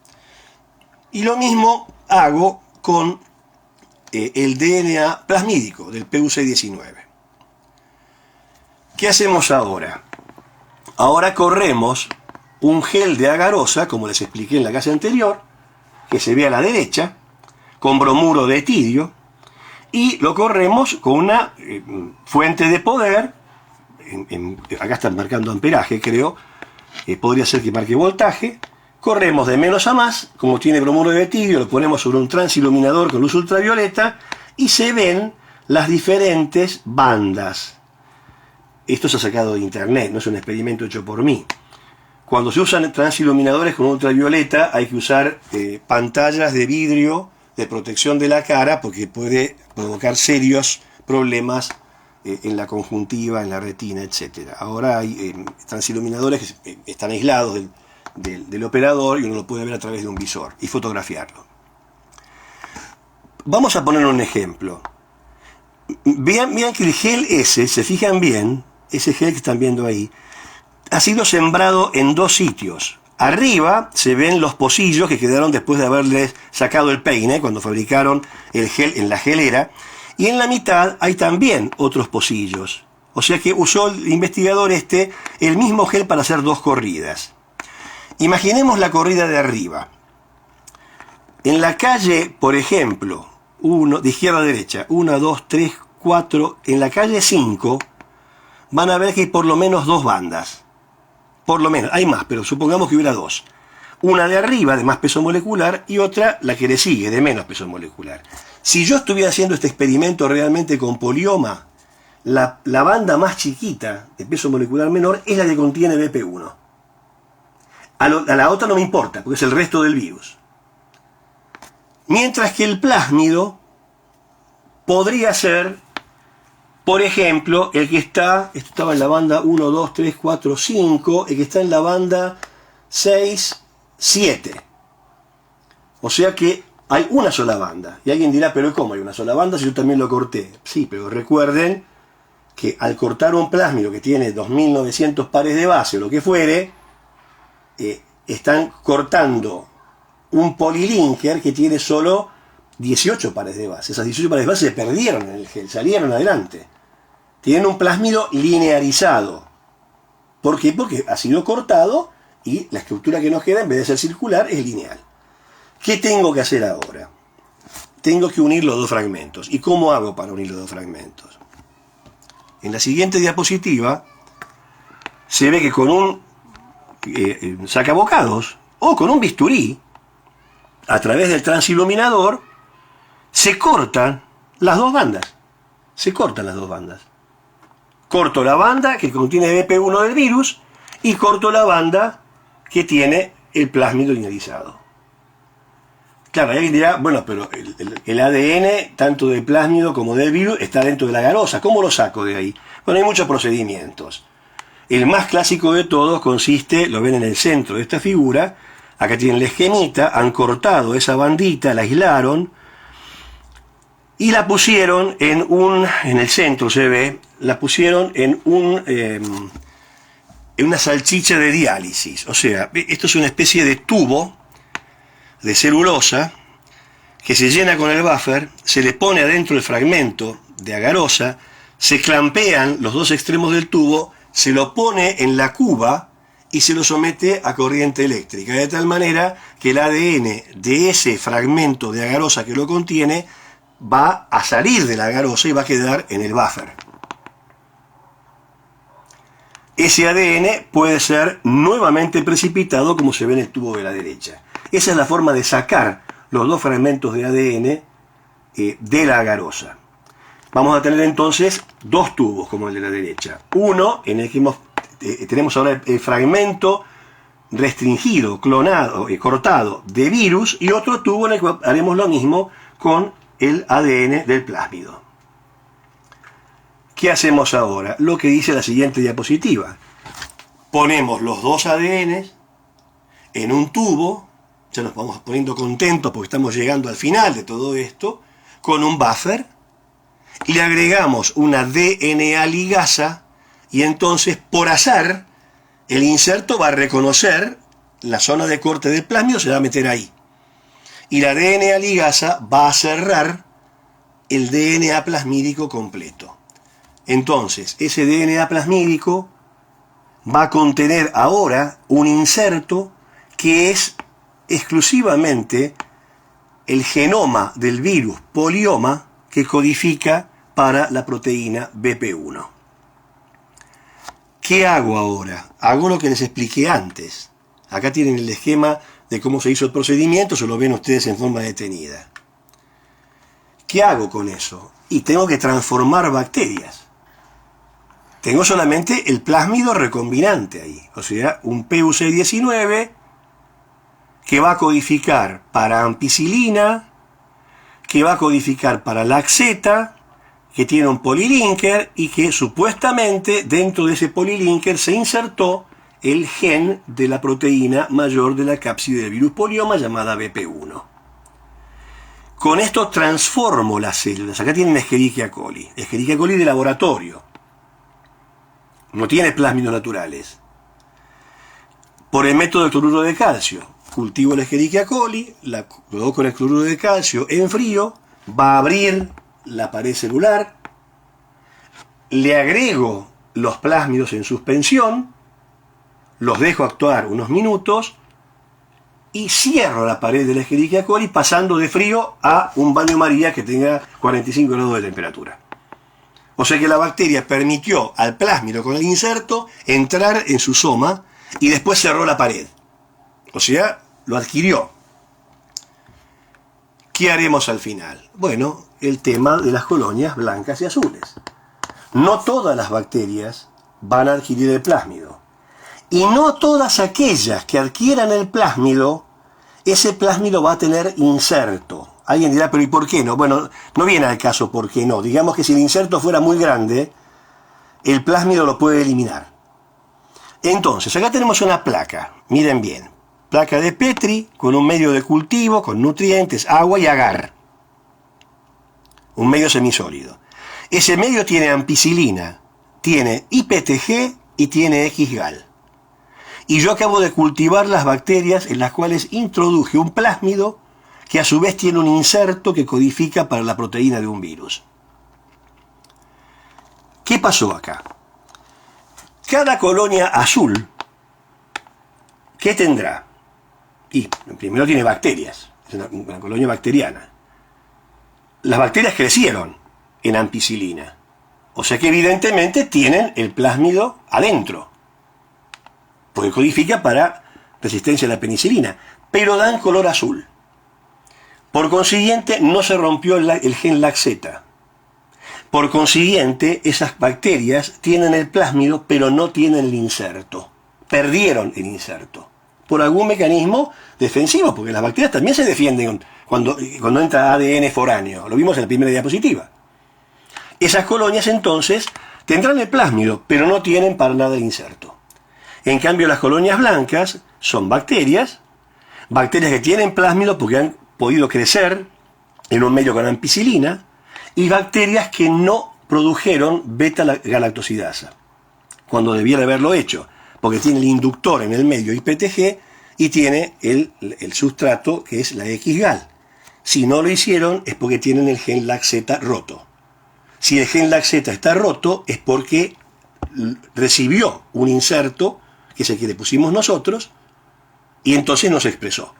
Y lo mismo hago con el DNA plasmídico del PUC19. ¿Qué hacemos ahora? Ahora corremos un gel de agarosa, como les expliqué en la clase anterior, que se ve a la derecha, con bromuro de etidio, y lo corremos con una fuente de poder, acá están marcando amperaje creo, podría ser que marque voltaje, corremos de menos a más, como tiene bromuro de etidio, lo ponemos sobre un transiluminador con luz ultravioleta, y se ven las diferentes bandas. Esto se ha sacado de internet, no es un experimento hecho por mí. Cuando se usan transiluminadores con ultravioleta hay que usar pantallas de vidrio de protección de la cara porque puede provocar serios problemas en la conjuntiva, en la retina, etc. Ahora hay transiluminadores que están aislados del operador y uno lo puede ver a través de un visor y fotografiarlo. Vamos a poner un ejemplo. Vean que el gel ese, se fijan bien, ese gel que están viendo ahí, ha sido sembrado en dos sitios. Arriba se ven los pocillos que quedaron después de haberles sacado el peine cuando fabricaron el gel en la gelera. Y en la mitad hay también otros pocillos. O sea que usó el investigador el mismo gel para hacer dos corridas. Imaginemos la corrida de arriba. En la calle, por ejemplo, de izquierda a derecha, 1, 2, 3, 4, en la calle 5, van a ver que hay por lo menos dos bandas. Por lo menos, hay más, pero supongamos que hubiera dos. Una de arriba, de más peso molecular, y otra, la que le sigue, de menos peso molecular. Si yo estuviera haciendo este experimento realmente con polioma, la banda más chiquita, de peso molecular menor, es la que contiene BP1. A la otra no me importa, porque es el resto del virus. Mientras que el plásmido podría ser, por ejemplo, el que esto estaba en la banda 1, 2, 3, 4, 5, el que está en la banda 6, 7. O sea que hay una sola banda. Y alguien dirá, pero ¿cómo hay una sola banda si yo también lo corté? Sí, pero recuerden que al cortar un plásmido que tiene 2900 pares de base o lo que fuere, están cortando un polilinker que tiene solo 18 pares de base. Esas 18 pares de base se perdieron en el gel, salieron adelante. Tienen un plásmido linearizado. ¿Por qué? Porque ha sido cortado y la estructura que nos queda, en vez de ser circular, es lineal. ¿Qué tengo que hacer ahora? Tengo que unir los dos fragmentos. ¿Y cómo hago para unir los dos fragmentos? En la siguiente diapositiva se ve que con un sacabocados o con un bisturí, a través del transiluminador, se cortan las dos bandas. Se cortan las dos bandas. Corto la banda que contiene BP1 del virus y corto la banda que tiene el plásmido linearizado. Claro, alguien dirá, bueno, pero el ADN, tanto del plásmido como del virus, está dentro de la garosa. ¿Cómo lo saco de ahí? Bueno, hay muchos procedimientos. El más clásico de todos consiste, lo ven en el centro de esta figura, acá tienen la esquemita, han cortado esa bandita, la aislaron y la pusieron en el centro se ve, la pusieron en una salchicha de diálisis. O sea, esto es una especie de tubo de celulosa que se llena con el buffer, se le pone adentro el fragmento de agarosa, se clampean los dos extremos del tubo, se lo pone en la cuba y se lo somete a corriente eléctrica, de tal manera que el ADN de ese fragmento de agarosa que lo contiene va a salir de la agarosa y va a quedar en el buffer. Ese ADN puede ser nuevamente precipitado como se ve en el tubo de la derecha. Esa es la forma de sacar los dos fragmentos de ADN de la agarosa. Vamos a tener entonces dos tubos como el de la derecha. Uno en el que tenemos ahora el fragmento restringido, clonado, cortado de virus, y otro tubo en el que haremos lo mismo con el ADN del plásmido. ¿Qué hacemos ahora? Lo que dice la siguiente diapositiva. Ponemos los dos ADNs en un tubo, ya nos vamos poniendo contentos porque estamos llegando al final de todo esto, con un buffer, y le agregamos una DNA ligasa, y entonces por azar el inserto va a reconocer la zona de corte del plásmido, se va a meter ahí. Y la DNA ligasa va a cerrar el DNA plasmídico completo. Entonces, ese DNA plasmídico va a contener ahora un inserto que es exclusivamente el genoma del virus polioma que codifica para la proteína BP1. ¿Qué hago ahora? Hago lo que les expliqué antes. Acá tienen el esquema de cómo se hizo el procedimiento, se lo ven ustedes en forma detenida. ¿Qué hago con eso? Y tengo que transformar bacterias. tengo solamente el plásmido recombinante ahí, o sea, un PUC19 que va a codificar para ampicilina, que va a codificar para laxeta, que tiene un polilinker y que supuestamente dentro de ese polilinker se insertó el gen de la proteína mayor de la cápside del virus polioma llamada BP1. Con esto transformo las células. Acá tienen Escherichia coli. Escherichia coli de laboratorio. No tiene plásmidos naturales. Por el método de cloruro de calcio. Cultivo la Escherichia coli, la coloco en el cloruro de calcio en frío, va a abrir la pared celular, le agrego los plásmidos en suspensión, los dejo actuar unos minutos y cierro la pared de la Escherichia coli pasando de frío a un baño María que tenga 45 grados de temperatura. O sea que la bacteria permitió al plásmido con el inserto entrar en su soma y después cerró la pared. O sea, lo adquirió. ¿Qué haremos al final? Bueno, el tema de las colonias blancas y azules. No todas las bacterias van a adquirir el plásmido. Y no todas aquellas que adquieran el plásmido, ese plásmido va a tener inserto. Alguien dirá, pero ¿y por qué no? Bueno, no viene al caso por qué no. Digamos que si el inserto fuera muy grande, el plásmido lo puede eliminar. Entonces, acá tenemos una placa. Miren bien. Placa de Petri con un medio de cultivo, con nutrientes, agua y agar. Un medio semisólido. Ese medio tiene ampicilina, tiene IPTG y tiene XGAL. Y yo acabo de cultivar las bacterias en las cuales introduje un plásmido que a su vez tiene un inserto que codifica para la proteína de un virus. ¿Qué pasó acá? Cada colonia azul, ¿qué tendrá? Y primero tiene bacterias, es una colonia bacteriana. Las bacterias crecieron en ampicilina, o sea que evidentemente tienen el plásmido adentro, porque codifica para resistencia a la penicilina, pero dan color azul. Por consiguiente, no se rompió el gen laxeta. Por consiguiente, esas bacterias tienen el plásmido, pero no tienen el inserto. Perdieron el inserto. Por algún mecanismo defensivo, porque las bacterias también se defienden cuando entra ADN foráneo. Lo vimos en la primera diapositiva. Esas colonias entonces tendrán el plásmido, pero no tienen para nada el inserto. En cambio, las colonias blancas son bacterias que tienen plásmido porque han podido crecer en un medio con ampicilina, y bacterias que no produjeron beta-galactosidasa, cuando debiera haberlo hecho, porque tiene el inductor en el medio IPTG y tiene el sustrato que es la XGAL. Si no lo hicieron es porque tienen el gen laxeta roto. Si el gen laxeta está roto es porque recibió un inserto, que es el que le pusimos nosotros, y entonces no se expresó.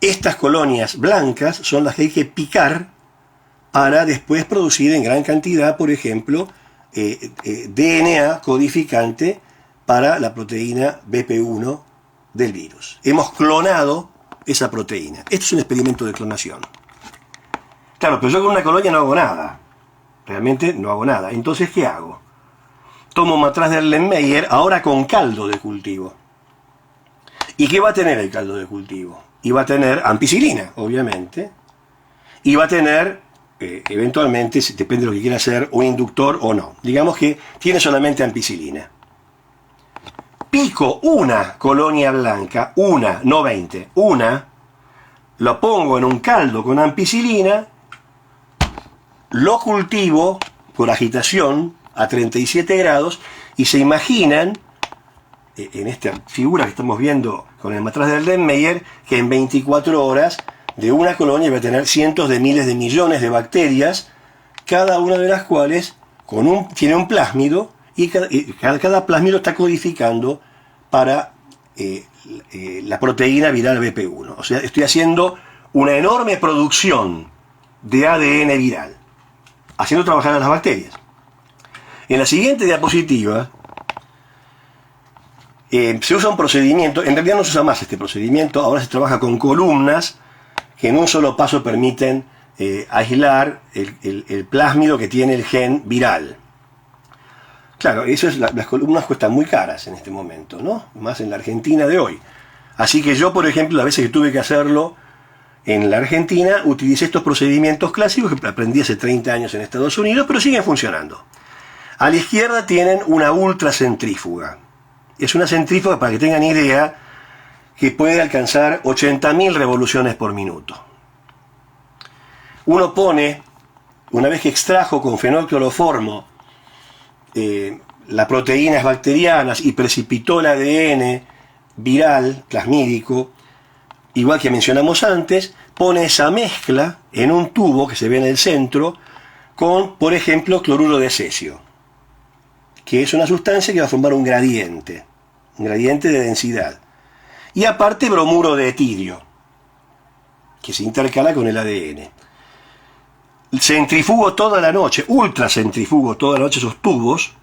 Estas colonias blancas son las que hay que picar para después producir en gran cantidad, por ejemplo, DNA codificante para la proteína BP1 del virus. Hemos clonado esa proteína. Esto es un experimento de clonación. Claro, pero yo con una colonia no hago nada. Realmente no hago nada. Entonces, ¿qué hago? Tomo matraz de Erlenmeyer, ahora con caldo de cultivo. ¿Y qué va a tener el caldo de cultivo? Y va a tener ampicilina, obviamente. Y va a tener, eventualmente, depende de lo que quiera hacer, un inductor o no. Digamos que tiene solamente ampicilina. Pico una colonia blanca, una, no 20, una, lo pongo en un caldo con ampicilina, lo cultivo por agitación a 37 grados y se imaginan, en esta figura que estamos viendo con el matraz de Erlenmeyer, que en 24 horas de una colonia va a tener cientos de miles de millones de bacterias, cada una de las cuales tiene un plásmido, y cada plásmido está codificando para la proteína viral BP1. O sea, estoy haciendo una enorme producción de ADN viral, haciendo trabajar a las bacterias. En la siguiente diapositiva se usa un procedimiento, en realidad no se usa más este procedimiento, ahora se trabaja con columnas que en un solo paso permiten aislar el plásmido que tiene el gen viral. Claro, eso es las columnas cuestan muy caras en este momento, ¿no? Más en la Argentina de hoy. Así que yo, por ejemplo, las veces que tuve que hacerlo en la Argentina, utilicé estos procedimientos clásicos que aprendí hace 30 años en Estados Unidos, pero siguen funcionando. A la izquierda tienen una ultracentrífuga. Es una centrífuga, para que tengan idea, que puede alcanzar 80.000 revoluciones por minuto. Uno pone, una vez que extrajo con fenolcloroformo las proteínas bacterianas y precipitó el ADN viral, plasmídico, igual que mencionamos antes, pone esa mezcla en un tubo que se ve en el centro con, por ejemplo, cloruro de cesio, que es una sustancia que va a formar un gradiente de densidad. Y aparte bromuro de etirio, que se intercala con el ADN. Centrifugo toda la noche, ultracentrifugo toda la noche esos tubos,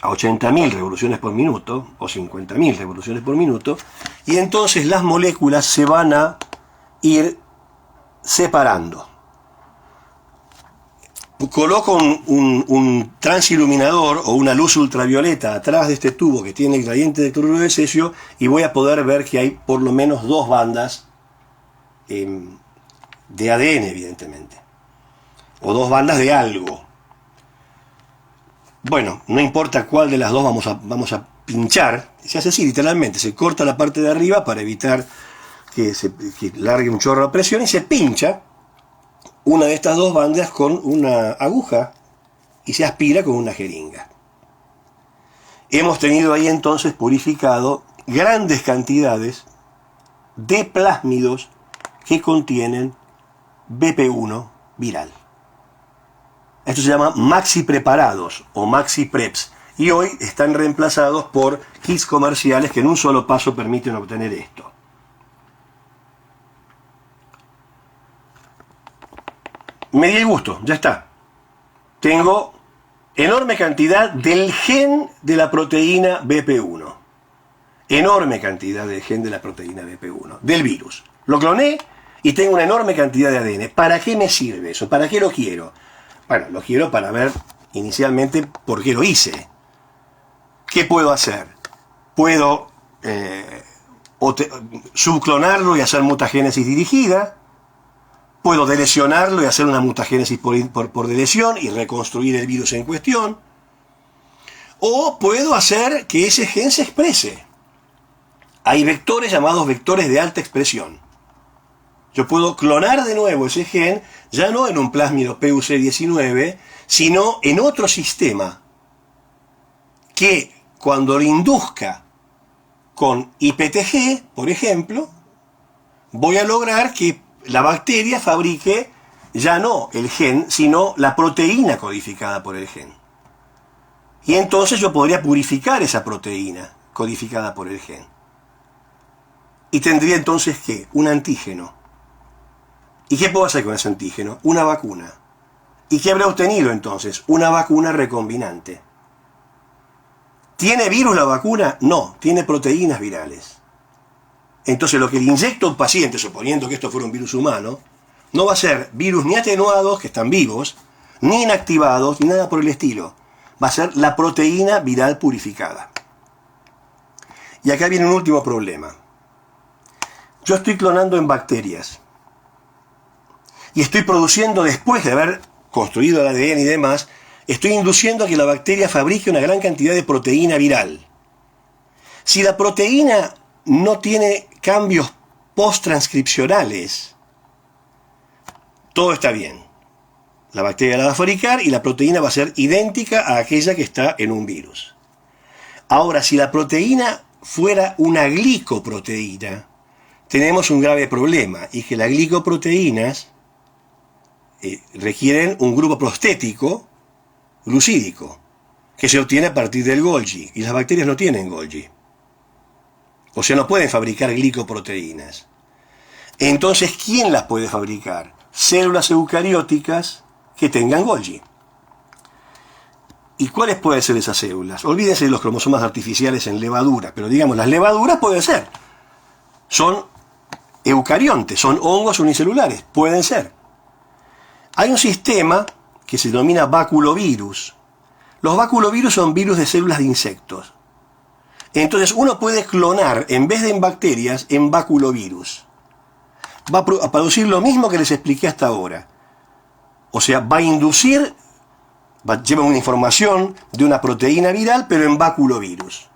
a 80.000 revoluciones por minuto, o 50.000 revoluciones por minuto, y entonces las moléculas se van a ir separando. Coloco un transiluminador o una luz ultravioleta atrás de este tubo que tiene el gradiente de cloruro de cesio y voy a poder ver que hay por lo menos 2 bandas de ADN, evidentemente, o 2 bandas de algo. Bueno, no importa cuál de las dos vamos a pinchar. Se hace así, literalmente, se corta la parte de arriba para evitar que largue un chorro de presión y se pincha una de estas 2 bandas con una aguja y se aspira con una jeringa. Hemos tenido ahí entonces purificado grandes cantidades de plásmidos que contienen BP1 viral. Esto se llama maxi preparados o maxi preps y hoy están reemplazados por kits comerciales que en un solo paso permiten obtener esto. Me di el gusto, ya está. Tengo enorme cantidad del gen de la proteína BP1. Enorme cantidad del gen de la proteína BP1, del virus. Lo cloné y tengo una enorme cantidad de ADN. ¿Para qué me sirve eso? ¿Para qué lo quiero? Bueno, lo quiero para ver inicialmente por qué lo hice. ¿Qué puedo hacer? Puedo subclonarlo y hacer mutagénesis dirigida. Puedo delecionarlo y hacer una mutagénesis por delesión y reconstruir el virus en cuestión. O puedo hacer que ese gen se exprese. Hay vectores llamados vectores de alta expresión. Yo puedo clonar de nuevo ese gen, ya no en un plásmido PUC19, sino en otro sistema que cuando lo induzca con IPTG, por ejemplo, voy a lograr que la bacteria fabrique ya no el gen, sino la proteína codificada por el gen. Y entonces yo podría purificar esa proteína codificada por el gen. Y tendría entonces, ¿qué? Un antígeno. ¿Y qué puedo hacer con ese antígeno? Una vacuna. ¿Y qué habrá obtenido entonces? Una vacuna recombinante. ¿Tiene virus la vacuna? No, tiene proteínas virales. Entonces lo que le inyecta a un paciente, suponiendo que esto fuera un virus humano, no va a ser virus ni atenuados, que están vivos, ni inactivados, ni nada por el estilo. Va a ser la proteína viral purificada. Y acá viene un último problema. Yo estoy clonando en bacterias. Y estoy produciendo, después de haber construido el ADN y demás, estoy induciendo a que la bacteria fabrique una gran cantidad de proteína viral. Si la proteína no tiene cambios post-transcripcionales, todo está bien. La bacteria la va a fabricar y la proteína va a ser idéntica a aquella que está en un virus. Ahora, si la proteína fuera una glicoproteína, tenemos un grave problema, y que las glicoproteínas requieren un grupo prostético glucídico, que se obtiene a partir del Golgi, y las bacterias no tienen Golgi. O sea, no pueden fabricar glicoproteínas. Entonces, ¿quién las puede fabricar? Células eucarióticas que tengan Golgi. ¿Y cuáles pueden ser esas células? Olvídense de los cromosomas artificiales en levadura, pero digamos, las levaduras pueden ser. Son eucariontes, son hongos unicelulares, pueden ser. Hay un sistema que se denomina baculovirus, Los baculovirus son virus de células de insectos. Entonces uno puede clonar, en vez de en bacterias, en baculovirus. Va a producir lo mismo que les expliqué hasta ahora. O sea, va a inducir, lleva una información de una proteína viral, pero en baculovirus.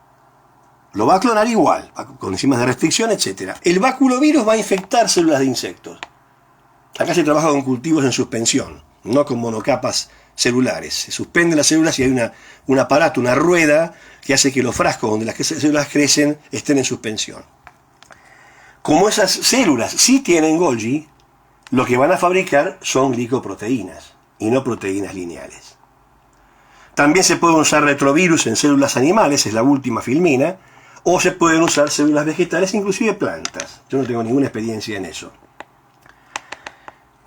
Lo va a clonar igual, con enzimas de restricción, etc. El baculovirus va a infectar células de insectos. Acá se trabaja con cultivos en suspensión, no con monocapas celulares. Se suspenden las células y hay un aparato, una rueda, que hace que los frascos donde las células crecen estén en suspensión. Como esas células sí tienen Golgi, lo que van a fabricar son glicoproteínas y no proteínas lineales. También se pueden usar retrovirus en células animales, es la última filmina, o se pueden usar células vegetales, inclusive plantas. Yo no tengo ninguna experiencia en eso.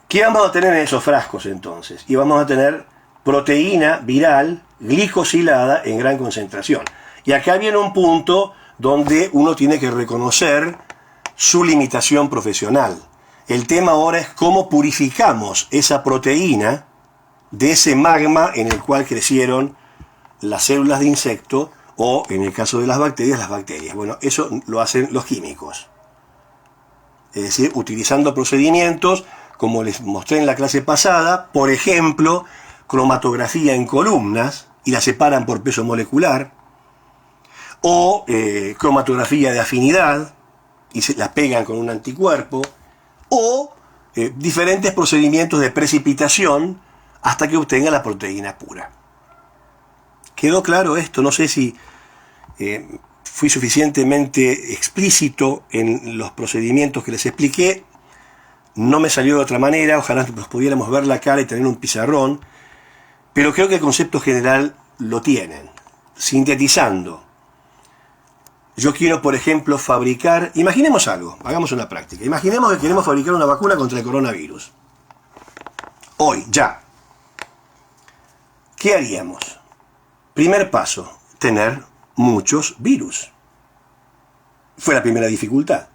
¿Qué vamos a tener en esos frascos entonces? Y vamos a tener proteína viral glicosilada en gran concentración. Y acá viene un punto donde uno tiene que reconocer su limitación profesional. El tema ahora es cómo purificamos esa proteína de ese magma en el cual crecieron las células de insecto o, en el caso de las bacterias. Bueno, eso lo hacen los químicos. Es decir, utilizando procedimientos como les mostré en la clase pasada, por ejemplo, cromatografía en columnas y las separan por peso molecular, o cromatografía de afinidad y se la pegan con un anticuerpo, o diferentes procedimientos de precipitación hasta que obtenga la proteína pura. ¿Quedó claro esto? No sé si fui suficientemente explícito en los procedimientos que les expliqué. No me salió de otra manera, ojalá nos pudiéramos ver la cara y tener un pizarrón, pero creo que el concepto general lo tienen. Sintetizando, yo quiero, por ejemplo, fabricar, imaginemos algo, hagamos una práctica, imaginemos que queremos fabricar una vacuna contra el coronavirus. Hoy, ya. ¿Qué haríamos? Primer paso, tener muchos virus. Fue la primera dificultad.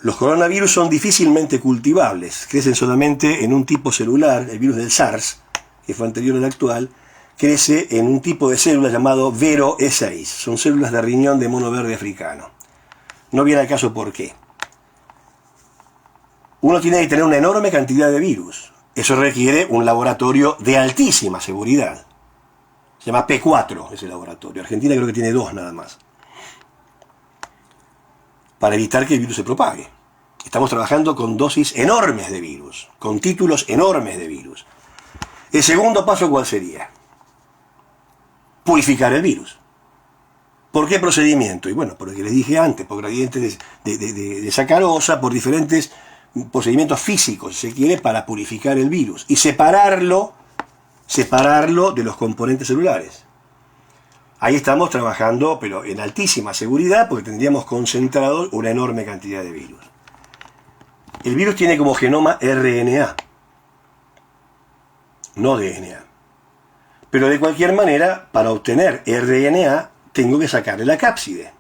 Los coronavirus son difícilmente cultivables, crecen solamente en un tipo celular, el virus del SARS, que fue anterior al actual, crece en un tipo de célula llamado Vero E6, son células de riñón de mono verde africano. No viene al caso por qué. Uno tiene que tener una enorme cantidad de virus, eso requiere un laboratorio de altísima seguridad. Se llama P4 ese laboratorio, Argentina creo que tiene 2 nada más, para evitar que el virus se propague. Estamos trabajando con dosis enormes de virus, con títulos enormes de virus. El segundo paso, ¿cuál sería? Purificar el virus. ¿Por qué procedimiento? Y bueno, por lo que les dije antes, por gradientes de sacarosa, por diferentes procedimientos físicos, si se quiere, para purificar el virus y separarlo de los componentes celulares. Ahí estamos trabajando, pero en altísima seguridad, porque tendríamos concentrado una enorme cantidad de virus. El virus tiene como genoma RNA, no DNA. Pero de cualquier manera, para obtener RNA, tengo que sacarle la cápside.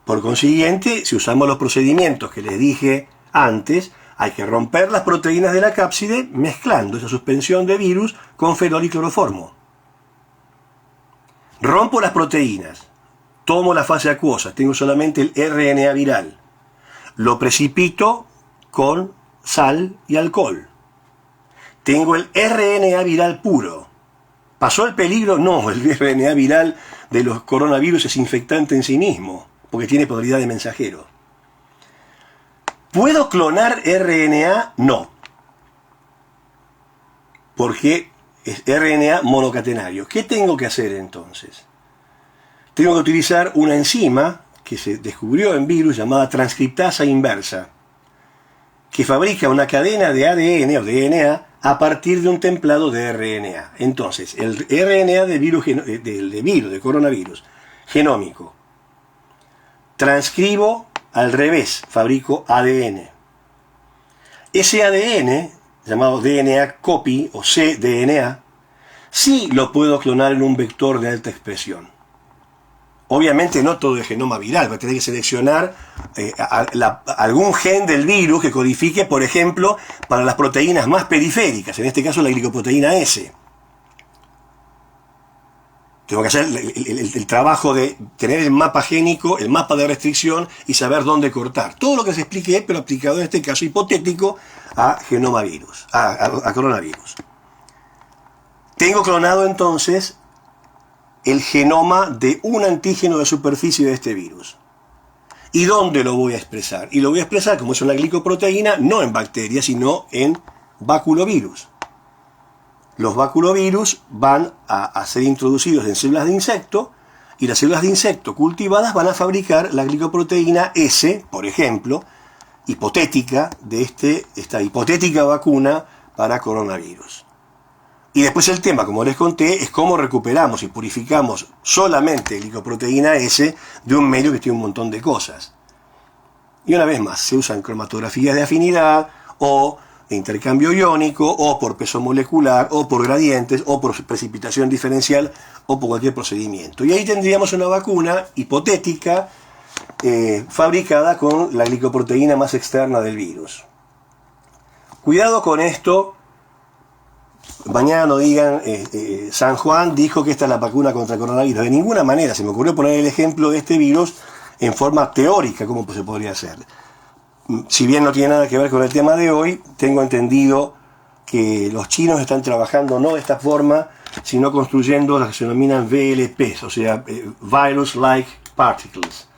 Por consiguiente, si usamos los procedimientos que les dije antes, hay que romper las proteínas de la cápside mezclando esa suspensión de virus con fenol y cloroformo. Rompo las proteínas, tomo la fase acuosa, tengo solamente el RNA viral. Lo precipito con sal y alcohol. Tengo el RNA viral puro. ¿Pasó el peligro? No, el RNA viral de los coronavirus es infectante en sí mismo, porque tiene probabilidad de mensajero. ¿Puedo clonar RNA? No. Porque es RNA monocatenario. ¿Qué tengo que hacer entonces? Tengo que utilizar una enzima que se descubrió en virus llamada transcriptasa inversa, que fabrica una cadena de ADN o DNA a partir de un templado de RNA. Entonces, el RNA de coronavirus genómico, transcribo al revés, fabrico ADN. Ese ADN, llamado DNA copy o cDNA, sí lo puedo clonar en un vector de alta expresión. Obviamente no todo el genoma viral, va a tener que seleccionar algún gen del virus que codifique, por ejemplo, para las proteínas más periféricas, en este caso la glicoproteína S. Tengo que hacer el trabajo de tener el mapa génico, el mapa de restricción y saber dónde cortar. Todo lo que se expliqué, pero aplicado en este caso hipotético a genomavirus, a coronavirus. Tengo clonado entonces el genoma de un antígeno de superficie de este virus. ¿Y dónde lo voy a expresar? Y lo voy a expresar, como es una glicoproteína, no en bacterias, sino en baculovirus. Los baculovirus van a ser introducidos en células de insecto y las células de insecto cultivadas van a fabricar la glicoproteína S, por ejemplo, hipotética, de esta hipotética vacuna para coronavirus. Y después el tema, como les conté, es cómo recuperamos y purificamos solamente glicoproteína S de un medio que tiene un montón de cosas. Y una vez más, se usan cromatografías de afinidad o de intercambio iónico, o por peso molecular, o por gradientes, o por precipitación diferencial, o por cualquier procedimiento. Y ahí tendríamos una vacuna hipotética fabricada con la glicoproteína más externa del virus. Cuidado con esto. Mañana no digan, San Juan dijo que esta es la vacuna contra el coronavirus. De ninguna manera. Se me ocurrió poner el ejemplo de este virus en forma teórica, cómo se podría hacer. Si bien no tiene nada que ver con el tema de hoy, tengo entendido que los chinos están trabajando no de esta forma, sino construyendo las que se denominan VLPs, o sea, Virus-like Particles.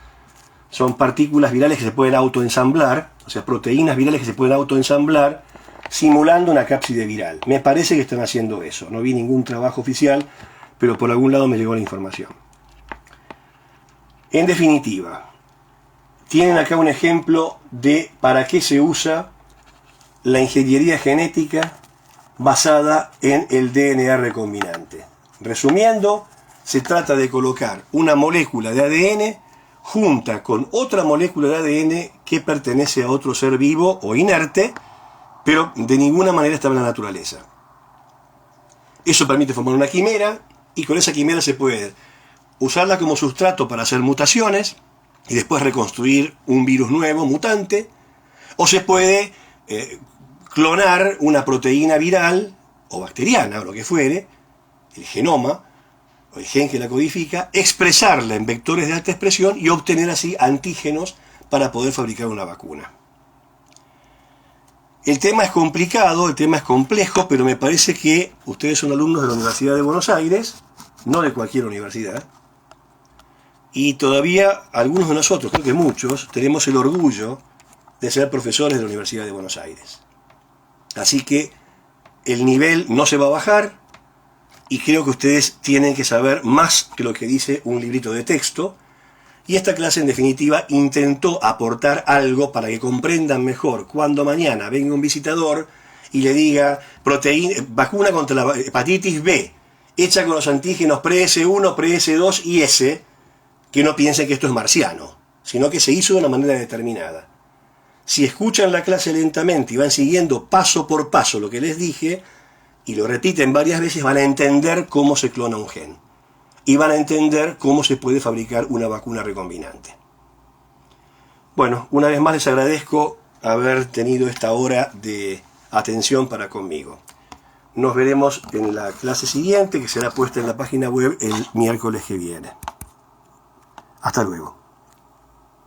Son partículas virales que se pueden autoensamblar, o sea, proteínas virales que se pueden autoensamblar, simulando una cápside viral. Me parece que están haciendo eso. No vi ningún trabajo oficial, pero por algún lado me llegó la información. En definitiva, tienen acá un ejemplo de para qué se usa la ingeniería genética basada en el DNA recombinante. Resumiendo, se trata de colocar una molécula de ADN junta con otra molécula de ADN que pertenece a otro ser vivo o inerte, pero de ninguna manera está en la naturaleza. Eso permite formar una quimera, y con esa quimera se puede usarla como sustrato para hacer mutaciones, y después reconstruir un virus nuevo, mutante, o se puede clonar una proteína viral, o bacteriana, o lo que fuere, el genoma, o el gen que la codifica, expresarla en vectores de alta expresión y obtener así antígenos para poder fabricar una vacuna. El tema es complicado, el tema es complejo, pero me parece que ustedes son alumnos de la Universidad de Buenos Aires, no de cualquier universidad, y todavía algunos de nosotros, creo que muchos, tenemos el orgullo de ser profesores de la Universidad de Buenos Aires. Así que el nivel no se va a bajar, y creo que ustedes tienen que saber más que lo que dice un librito de texto, y esta clase en definitiva intentó aportar algo para que comprendan mejor cuando mañana venga un visitador y le diga vacuna contra la hepatitis B, hecha con los antígenos PreS1, PreS2 y S, que no piensen que esto es marciano, sino que se hizo de una manera determinada. Si escuchan la clase lentamente y van siguiendo paso por paso lo que les dije, y lo repiten varias veces, van a entender cómo se clona un gen. Y van a entender cómo se puede fabricar una vacuna recombinante. Bueno, una vez más les agradezco haber tenido esta hora de atención para conmigo. Nos veremos en la clase siguiente, que será puesta en la página web el miércoles que viene. Hasta luego.